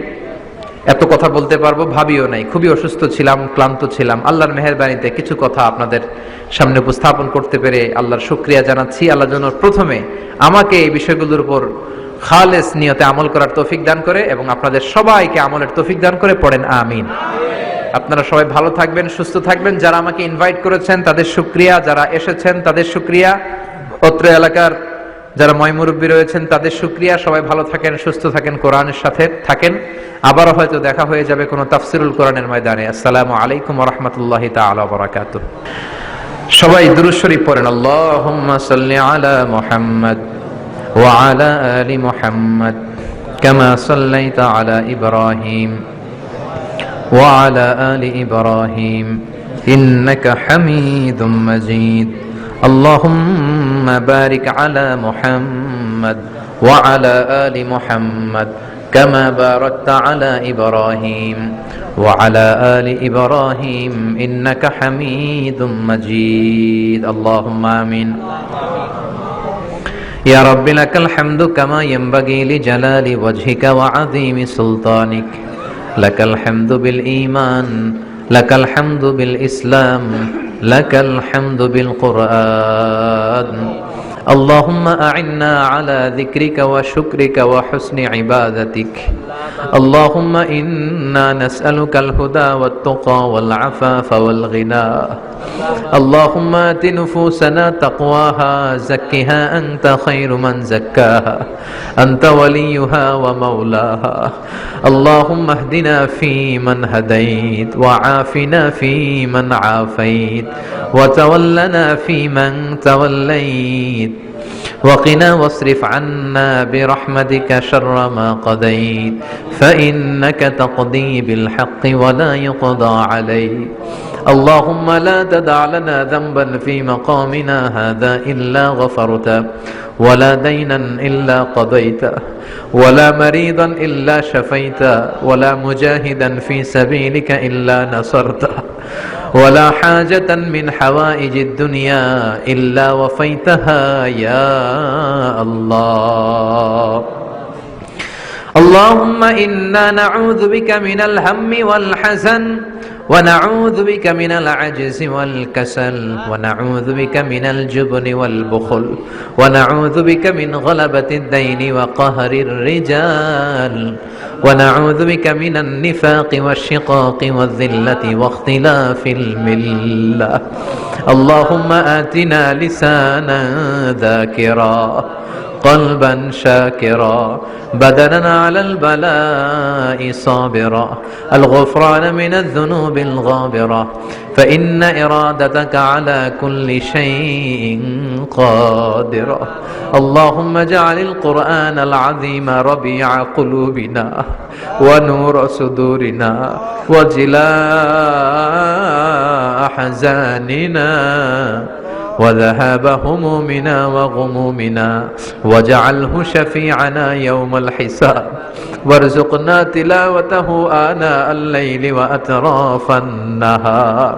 এত কথা বলতে পারবো ভাবিও নাই, খুবই অসুস্থ ছিলাম, ক্লান্ত ছিলাম। আল্লাহর মেহেরবানিতে কিছু কথা আপনাদের সামনে উপস্থাপন করতে পেরে আল্লাহর শুকরিয়া জানাচ্ছি। আল্লাহ যেন প্রথমে আমাকে এই বিষয়গুলোর উপর খালেস নিয়তে আমল করার তৌফিক দান করে এবং আপনাদের সবাইকে আমলের তৌফিক দান করে, পড়েন আমিন। আপনারা সবাই ভালো থাকবেন, সুস্থ থাকবেন। যারা আমাকে ইনভাইট করেছেন তাদের শুকরিয়া, যারা এসেছেন তাদের শুকরিয়া, অত্র এলাকার যারা ময়মুরব্বী রয়েছেন তাদের শুকরিয়া। সবাই ভালো থাকেন, সুস্থ থাকেন, কোরআনের সাথে থাকেন। আবারও হয়তো দেখা হয়ে যাবে কোনো তাফসিরুল কোরআনের ময়দানে। আসসালামু আলাইকুম ওয়া রাহমাতুল্লাহি তাআলা ওয়া বারাকাতুহু। সবাই দুরূদ শরীফ পড়েন। আল্লাহুম্মা সাল্লি আলা মুহাম্মাদ ওয়া আলা আলি মুহাম্মাদ কামা সাল্লাইতা আলা ইব্রাহিম ওয়া আলা আলি ইব্রাহিম ইন্নাকা হামিদুম মাজিদ। اللهم بارك على محمد وعلى آل محمد كما باركت على إبراهيم وعلى آل إبراهيم إنك حميد مجيد اللهم آمين يا رب لك الحمد كما ينبغي لجلال وجهك وعظيم سلطانك لك الحمد بالإيمان لك الحمد بالإسلام لك الحمد بالقرآن اللهم أعنا على ذكرك وشكرك وحسن عبادتك اللهم إنا نسألك الهدى والتقى والعفاف والغنى اللهم آت نفوسنا تقواها زكها أنت خير من زكاها أنت وليها ومولاها اللهم اهدنا فيمن هديت وعافنا فيمن عافيت وتولنا فيمن توليت وقنا واصرف عنا برحمتك شر ما قضيت فإنك تقضي بالحق ولا يقضى عليك اللهم لا تدع لنا ذنبا في مقامنا هذا إلا غفرته ولا دينا إلا قضيته ولا مريضا إلا شفيته ولا مجاهدا في سبيلك إلا نصرته ولا حاجة من حوائج الدنيا إلا وفيتها يا الله اللهم إنا نعوذ بك من الهم والحزن ونعوذ بك من العجز والكسل ونعوذ بك من الجبن والبخل ونعوذ بك من غلبة الدين وقهر الرجال ونعوذ بك من النفاق والشقاق والذلة واختلاف الملة اللهم آتنا لسانا ذاكرا قلبا شاكرا بدنا على البلاء صابرا الغفران من الذنوب الغابرة فإن إرادتك على كل شيء قادرة اللهم اجعل القرآن العظيم ربيع قلوبنا ونور صدورنا وجلاء أحزاننا وذهاب همومنا وغمومنا واجعله شفيعنا يوم الحساب وارزقنا تلاوته آناء الليل وأطراف النهار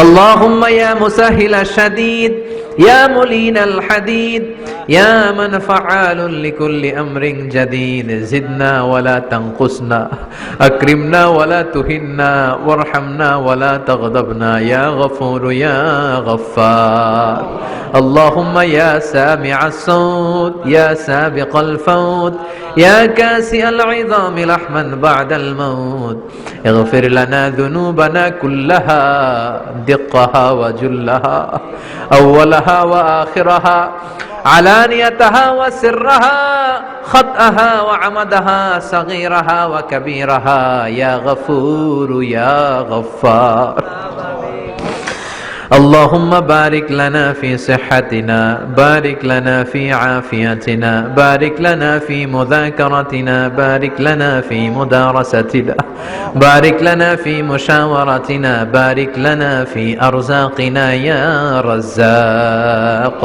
اللهم يا مسهل الشديد يا ملين الحديد يا من فعال لكل أمر جديد زدنا ولا تنقصنا أكرمنا ولا تهنا وارحمنا ولا تغضبنا يا غفور يا غفار اللهم يا سامع الصوت يا سابق الفوت يا كاسئ العظام لحما بعد الموت اغفر لنا ذنوبنا كلها دقها وجلها أولها وآخرها علانيتها وسرها خطأها وعمدها صغيرها وكبيرها يا غفور يا غفار اللهم بارك لنا في صحتنا بارك لنا في عافيتنا بارك لنا في مذاكرتنا بارك لنا في مدارستنا بارك لنا في مشاورتنا بارك لنا في أرزاقنا يا رزاق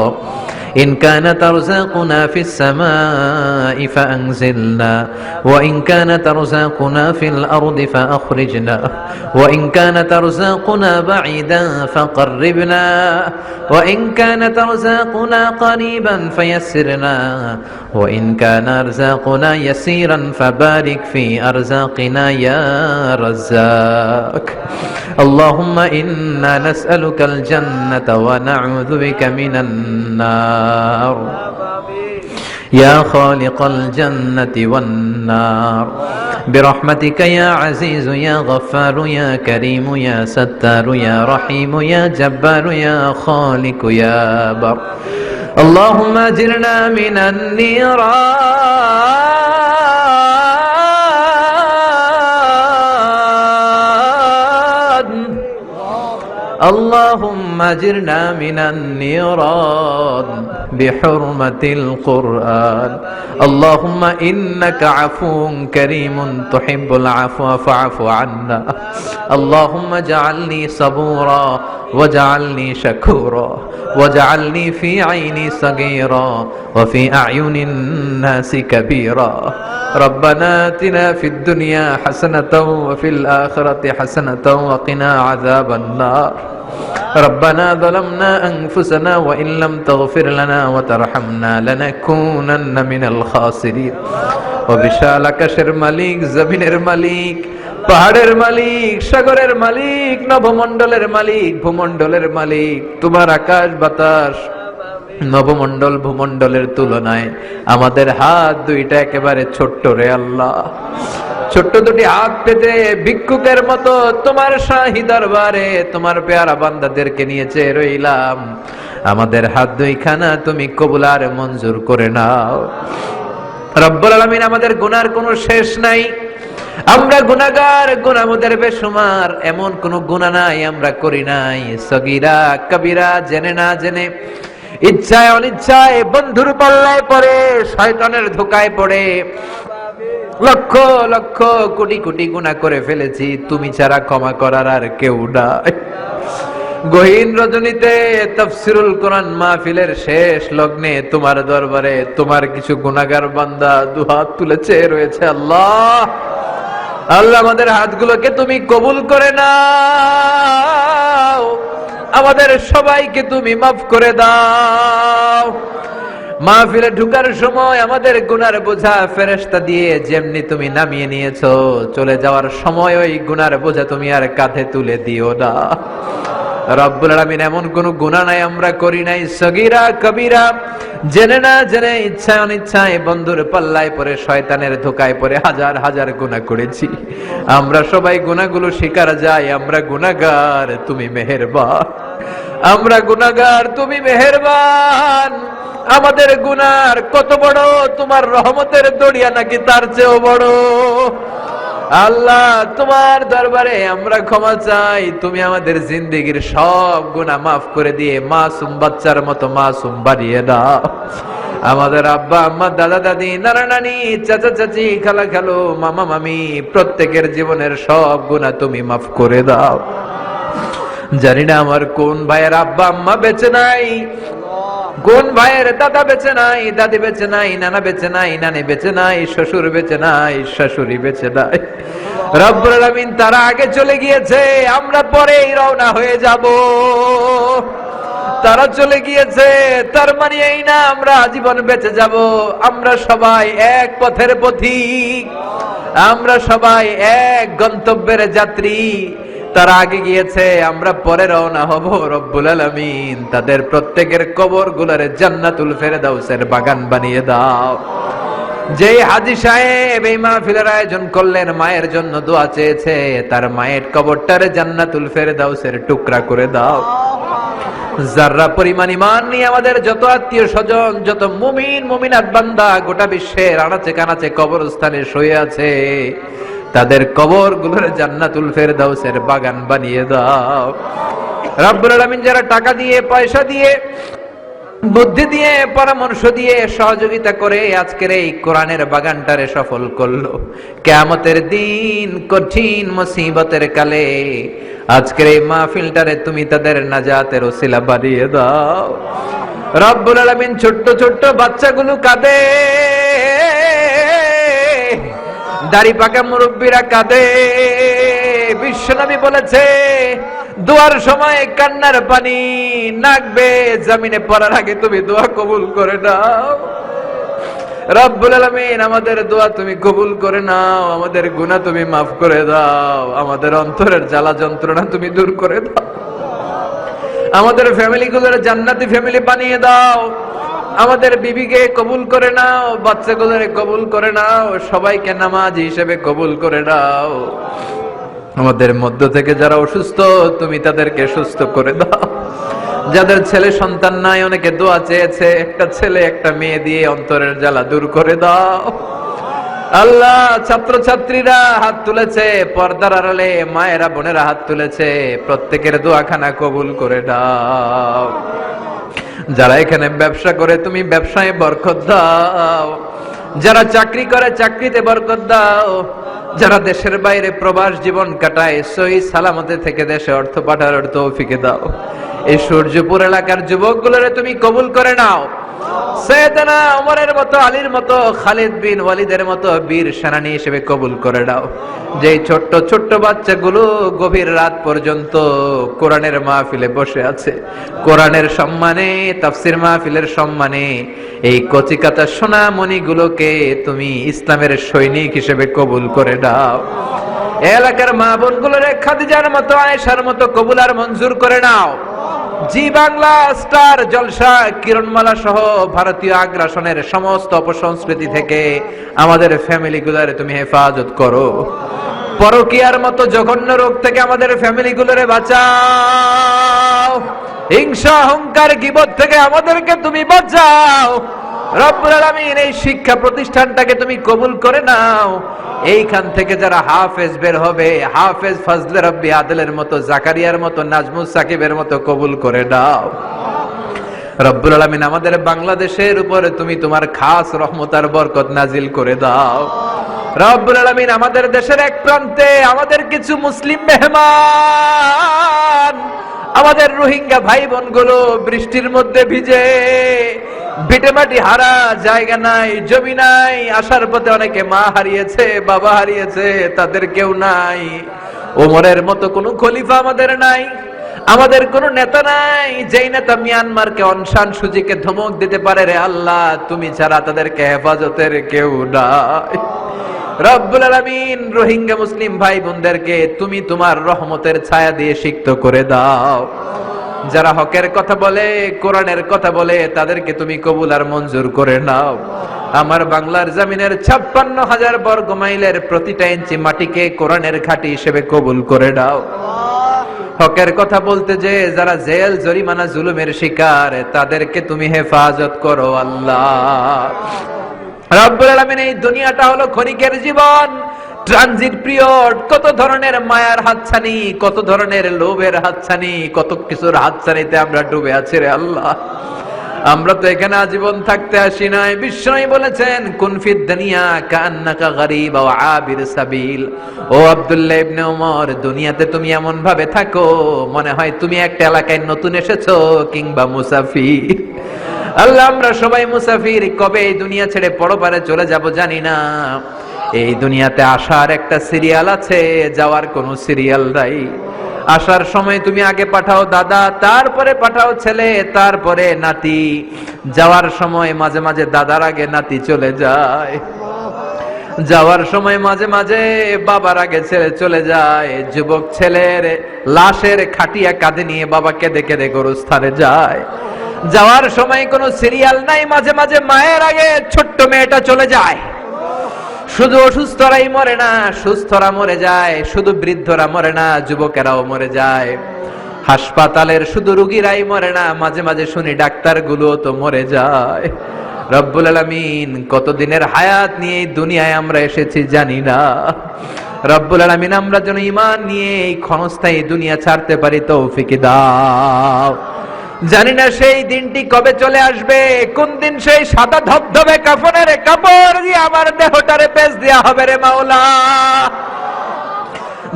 إن كانت أرزاقنا في السماء فأنزلنا وإن كانت أرزاقنا في الأرض فأخرجنا وإن كانت أرزاقنا بعيدا فقربنا وإن كانت أرزاقنا قريبا فيسرنا وإن كان أرزاقنا يسيرا فبارك في أرزاقنا يا رزاق اللهم إنا نسألك الجنة ونعوذ بك من النار يا خالق الجنة والنار برحمتك يا عزيز يا غفار يا كريم يا ستار يا رحيم يا جبار يا خالق يا بر اللهم أجرنا من النيران اللهم أجرنا من النيران بحرمة القرآن اللهم إنك عفو كريم تحب العفو فاعف عنا اللهم اجعلني صبورا واجعلني شكورا واجعلني في عيني صغيرا وفي أعين الناس كبيرا ربنا آتنا في الدنيا حسنة وفي الآخرة حسنة وقنا عذاب النار ربنا ظلمنا أنفسنا وإن لم تغفر لنا وترحمنا لنكونن من الخاسرين وبشال আকাশের মালিক জমিনের মালিক পাহাড়ের মালিক সাগরের মালিক নবমণ্ডলের মালিক ভূমণ্ডলের মালিক তোমার আকাশ বাতাস নবমণ্ডল ভূমণ্ডলের তুলনায় আমাদের হাত দুইটা একেবারে ছোট্ট রে আল্লাহ ছোট্ট দুটি হাত পেতে ভিক্ষুকের মতো তোমার শাহী দরবারে তোমার পেয়ারা বান্দাদেরকে নিয়ে চেয়ে রইলাম আমাদের হাত দুইখানা তুমি কবুল আর মঞ্জুর করে নাও রব্বুল আলামিন আমাদের গুনার কোনো শেষ নাই আমরা গুনাহগার গুনাহদের বেশুমার এমন কোনো গুনাহ নাই আমরা করি নাই সগীরা কবিরা জেনে না জেনে ইচ্ছায় অনিচ্ছায় বন্ধুর পাল্লায় পড়ে শয়তানের ধোকায় পড়ে লক্ষ লক্ষ কোটি কোটি গুনাহ করে ফেলেছি তুমি ছাড়া ক্ষমা করার আর কেউ নাই গহীন রজনীতে তাফসীরুল কোরআন মাহফিলের শেষ লগ্নে তোমার দরবারে তোমার কিছু গুনাহগার বান্দা দুহাত তুলেছে রয়েছে আল্লাহ আল্লাহ আমাদের হাতগুলোকে তুমি কবুল করে নাও আমাদের সবাইকে তুমি মাফ করে দাও মাহফিলে ঢুকার সময় আমাদের গুনার বোঝা ফেরেশতা দিয়ে যেমনি তুমি নামিয়ে নিয়েছো চলে যাওয়ার সময় ওই গুনার বোঝা তুমি আর কাঁধে তুলে দিও না রব্বুল আলামিন এমন কোন গুনাহ নাই আমরা করি নাই সগীরা কবিরা জেনে না জেনে ইচ্ছায় অনিচ্ছায় বন্ধুর পাল্লায় পড়ে শয়তানের ধোকায় পড়ে হাজার হাজার গুনাহ করেছি আমরা সবাই গুনাহগুলো স্বীকার যাই আমরা গুনাহগার তুমি মেহেরবান আমরা গুনাহগার তুমি মেহেরবান আমাদের গুনার কত বড় তোমার রহমতের দরিয়া নাকি তার চেয়েও বড় আল্লাহ তোমার দরবারে আমরা ক্ষমা চাই তুমি আমাদের জিন্দেগীর সব গুনাহ মাফ করে দিয়ে মাসুম বাচ্চার মতো মাসুম বানিয়ে দাও আমাদের আব্বা আম্মা দাদা দাদি নানা নানি চাচা চাচি খালা খালু মামা মামি প্রত্যেকের জীবনের সব গুনাহ তুমি মাফ করে দাও জানি না আমার কোন ভাইয়ের আব্বা আম্মা বেঁচে নাই কোন ভাইয়ের দাদা বেঁচে নাই দাদি বেঁচে নাই নানা বেঁচে নাই নানি বেঁচে নাই শ্বশুর বেঁচে নাই শাশুড়ি বেঁচে নাই রব্বুল আলামিন তারা আগে চলে গিয়েছে আমরা পরেই রওনা হয়ে যাব তারা চলে গিয়েছে, তার মানে এই না আমরা আজীবন বেঁচে যাব। আমরা সবাই এক পথের পথিক, আমরা সবাই এক গন্তব্যের যাত্রী। তারা আগে গিয়েছে, আমরা পরে রওনা হব। রব্বুল আলামিন তাদের প্রত্যেকের কবর গুলারে জান্নাতুল ফেরদাউসের বাগান বানিয়ে দাও। যেই হাজী সাহেব এই মাহফিলের আয়োজন করলেন, মায়ের জন্য দোয়া চেয়েছে, তার মায়ের কবরটারে জান্নাতুল ফেরদাউসের টুকরা করে দাও। যারা পরিমাণ ঈমান নিয়ে আমাদের যত আত্মীয় স্বজন, যত মুমিন মুমিনাত বান্দা গোটা বিশ্বের আনাচে কানাচে কবরস্থানে শুয়ে আছে, তাদের কবর গুলোর জান্নাতুল ফেরদাউসের বাগান বানিয়ে দাও। রব্বুল আলামিন যারা টাকা দিয়ে, পয়সা দিয়ে, বুদ্ধি দিয়ে, পরামর্শ দিয়ে, সহযোগিতা করে আজকের এই কোরআনের বাগানটারে সফল করলো, কিয়ামতের দিন কঠিন মুসিবতের কালে আজকের এই মাহফিলটারে তুমি তাদের নাজাতের ওসিলা বানিয়ে দাও। রব্বুল আলামিন ছোট্ট ছোট্ট বাচ্চাগুলো কাঁদে, দাড়ি পাকা মুরব্বীরা কাঁদে। বিশ্বনবী বলেছে, দোয়ার সময় কান্নার পানি নাকবে জমিনে পড়ার আগে তুমি দোয়া কবুল করে নাও। রব্বুল আলামিন আমাদের দোয়া তুমি কবুল করে নাও, আমাদের গুনাহ তুমি মাফ করে দাও, আমাদের অন্তরের জ্বালা যন্ত্রণা তুমি দূর করে দাও, আমাদের ফ্যামিলিগুলোর জান্নাতি ফ্যামিলি বানিয়ে দাও, আমাদের বিবিকে কবুল করে নাও, বাচ্চাগুলোরে কবুল করে নাও, সবাইকে নামাজি হিসেবে কবুল করে নাও। আমাদের মধ্য থেকে যারা অসুস্থ তুমি তাদেরকে সুস্থ করে দাও। যাদের ছেলে সন্তান নাই, অনেকে দোয়া চেয়েছে, একটা ছেলে একটা মেয়ে দিয়ে অন্তরের জ্বালা দূর করে দাও। আল্লাহ, ছাত্রছাত্রীরা হাত তুলেছে, পর্দার আড়ালে মায়েরা বোনেরা হাত তুলেছে, প্রত্যেকের দোয়াখানা কবুল করে দাও। যারা এখানে ব্যবসা করে তুমি ব্যবসায় বরকত দাও, যারা চাকরি করে চাকরিতে বরকত দাও, যারা দেশের বাইরে প্রবাস জীবন কাটায় সহি সালামতে থেকে দেশে অর্থ পাঠানোর তৌফিক দাও। এই সূর্যপুর এলাকার যুবকগুলোরে তুমি কবুল করে নাও। সৈয়দনা ওমরের মতো, আলীর মতো, খালিদ বিন ওয়ালিদের মতো বীর সেনানী হিসেবে কবুল করে দাও। যেই ছোট্ট ছোট্ট বাচ্চাগুলো গভীর রাত পর্যন্ত কোরআনের মাহফিলে বসে আছে, কোরআনের সম্মানে, তাফসীর মাহফিলের সম্মানে এই কচিকাঁচা সোনামণিগুলোকে তুমি ইসলামের সৈনিক হিসেবে কবুল করে দাও। এলাকার মা বোনগুলোরে খাদিজার মতো, আয়েশার মতো কবুল আর মঞ্জুর করে নাও। জি বাংলা, স্টার জলসা, কিরণমালা সহ ভারতীয় আগ্রাসনের সমস্ত অপসংস্কৃতি থেকে আমাদের ফ্যামিলিগুলোরে তুমি হেফাজত করো। পরকীয়ার মতো জঘন্য রোগ থেকে আমাদের ফ্যামিলিগুলোরে বাঁচাও। হিংসা, অহংকার, গীবত থেকে আমাদেরকে তুমি বাঁচাও। রব্বুল আলামিন এই শিক্ষা প্রতিষ্ঠানটাকে তুমি কবুল করে নাও। এইখান থেকে যারা হাফেজ বের হবে, হাফেজ ফজলে রব্বি আদলের মতো, জাকারিয়ার মতো, নাজমুস সাকিবের মতো কবুল করে দাও। রব্বুল আলামিন আমাদের বাংলাদেশের উপরে তুমি তোমার খাস রহমত আর বরকত নাজিল করে দাও। রব্বুল আলামিন আমাদের দেশের এক প্রান্তে আমাদের কিছু মুসলিম মেহমান, আমাদের রোহিঙ্গা ভাই বোনগুলো বৃষ্টির মধ্যে ভিজে, ভিটেমাটি হারা, জায়গা নাই, জমি নাই, আসার পথে অনেকে মা হারিয়েছে, বাবা হারিয়েছে, তাদের কেউ নাই। ওমরের মতো কোনো খলিফা আমাদের নাই, আমাদের কোনো নেতা নাই যেই নেতা মিয়ানমারকে অনশান সুজিকে ধমক দিতে পারে। রে আল্লাহ, তুমি ছাড়া তাদেরকে হেফাজতের কেউ নাই। রব্বুল আলামিন রোহিঙ্গা মুসলিম ভাই বোনদেরকে তুমি তোমার রহমতের ছায়া দিয়ে সিক্ত করে দাও। যারা হকের কথা বলে, কোরআনের কথা বলে, তাদেরকে তুমি কবুল আর মঞ্জুর করে নাও। আমার বাংলার জমিনের 56,000 বর্গ মাইলের প্রতিটা ইঞ্চি মাটিকে কোরআনের ঘাঁটি হিসেবে কবুল করে নাও। হকের কথা বলতে যে যারা জেল জরিমানা জুলুমের শিকার, তাদেরকে তুমি হেফাজত করো আল্লাহ। রব্বুল আলামিন এই দুনিয়াটা হলো ক্ষণিকের জীবন, ট্রানজিট পিরিয়ড। কত ধরনের মায়ার হাতছানি, কত ধরনের লোভের হাতছানি, কত কিছুর হাতছানিতে আমরা ডুবে আছি রে আল্লাহ। আমরা তো এখানে আজীবন থাকতে আসি নাই। বিশ্বনবী বলেছেন, কুন ফিদ দুনিয়া কান্নাকা গরীব ওয়া আবির সাবিল। ও আব্দুল্লাহ ইবনে ওমর, দুনিয়াতে তুমি এমন ভাবে থাকো মনে হয় তুমি একটা এলাকায় নতুন এসেছো কিংবা মুসাফির। আল্লাহ, আমরা সবাই মুসাফির, কবে এই দুনিয়া ছেড়ে পরপারে চলে যাব জানি না। এই দুনিয়াতে আসার একটা সিরিয়াল আছে, যাওয়ার কোনো সিরিয়াল নাই। আসার সময় তুমি আগে পাঠাও দাদা, তারপরে পাঠাও ছেলে, তারপরে নাতি। যাওয়ার সময় মাঝে মাঝে দাদার আগে নাতি চলে যায়, যাওয়ার সময় মাঝে মাঝে বাবার আগে ছেলে চলে যায়। যুবক ছেলের লাশের খাটিয়া কাঁধে নিয়ে বাবা কেঁদে কেঁদে গোরস্থানে যায়। যাওয়ার সময় কোনো সিরিয়াল নাই, মাঝে মাঝে মায়ের আগে ছোট্ট মেয়েটা চলে যায়। শুধু অসুস্থরাই মরে না, সুস্থরা মরে যায়। শুধু বৃদ্ধরা মরে না, যুবকেরাও মরে যায়। হাসপাতালের শুধু রোগীরাই মরে না, মাঝে মাঝে শুনি ডাক্তারগুলো তো মরে যায়। রব্বুল আলামিন কতদিনের হায়াত নিয়ে এই দুনিয়ায় আমরা এসেছি জানি না। রব্বুল আলামিন আমরা যেন ঈমান নিয়ে এই ক্ষণস্থায়ী দুনিয়া ছাড়তে পারি তৌফিক দাও। জানি না সেই দিনটি কবে চলে আসবে, কোন দিন সেই সাদা ধবধবে কাফনের কাপড় দিয়ে আমার দেহটারে পেঁচ দেয়া হবে রে মাওলা।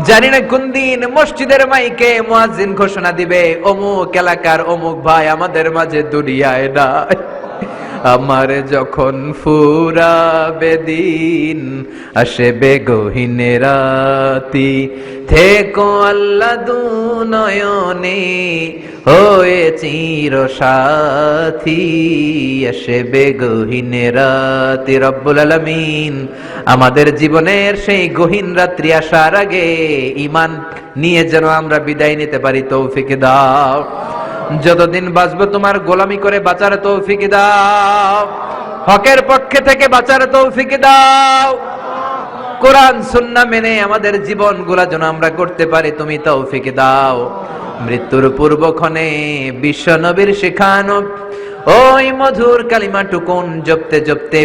জানি না কোন দিন মসজিদের মাইকে মুয়াজ্জিন ঘোষণা দিবে, অমুক এলাকার অমুক ভাই আমাদের মাঝে দুনিয়ায় নাই। আমার যখন ফুরাবে দিন, আসবে গহীন রাতি, থেকো আল্লাহ দুনয়নে হয়ে চির সাথী, আসবে গহীন রাতি। রব্বুল আলামিন আমাদের জীবনের সেই গহীন রাত্রি আসার আগে ঈমান নিয়ে যেন আমরা বিদায় নিতে পারি তৌফিক দাও। যতদিন বাঁচবো তোমার গোলামি করে বাঁচার তৌফিক দাও, হকের পক্ষে থেকে বাঁচার তৌফিক দাও। কোরআন সুন্নাহ মেনে আমাদের জীবনগুলা যেন আমরা করতে পারি তুমি তৌফিক দাও। মৃত্যুর পূর্বক্ষণে বিশ্ব নবীর শেখানো ওই মধুর কালিমাটুকুন জপতে জপতে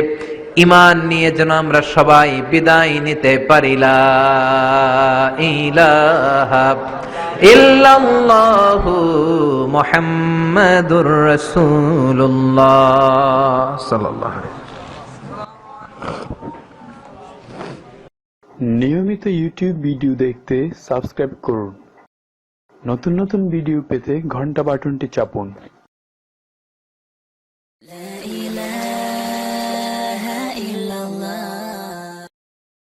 ঈমান নিয়ে যেন আমরা সবাই বিদায় নিতে পারি। লা ইলাহা ইল্লাল্লাহু মুহাম্মাদুর রাসূলুল্লাহ সাল্লাল্লাহু আলাইহি ওয়াসাল্লাম। নিয়মিত ইউটিউব ভিডিও দেখতে সাবস্ক্রাইব করুন। নতুন নতুন ভিডিও পেতে ঘন্টা বাটনটি চাপুন।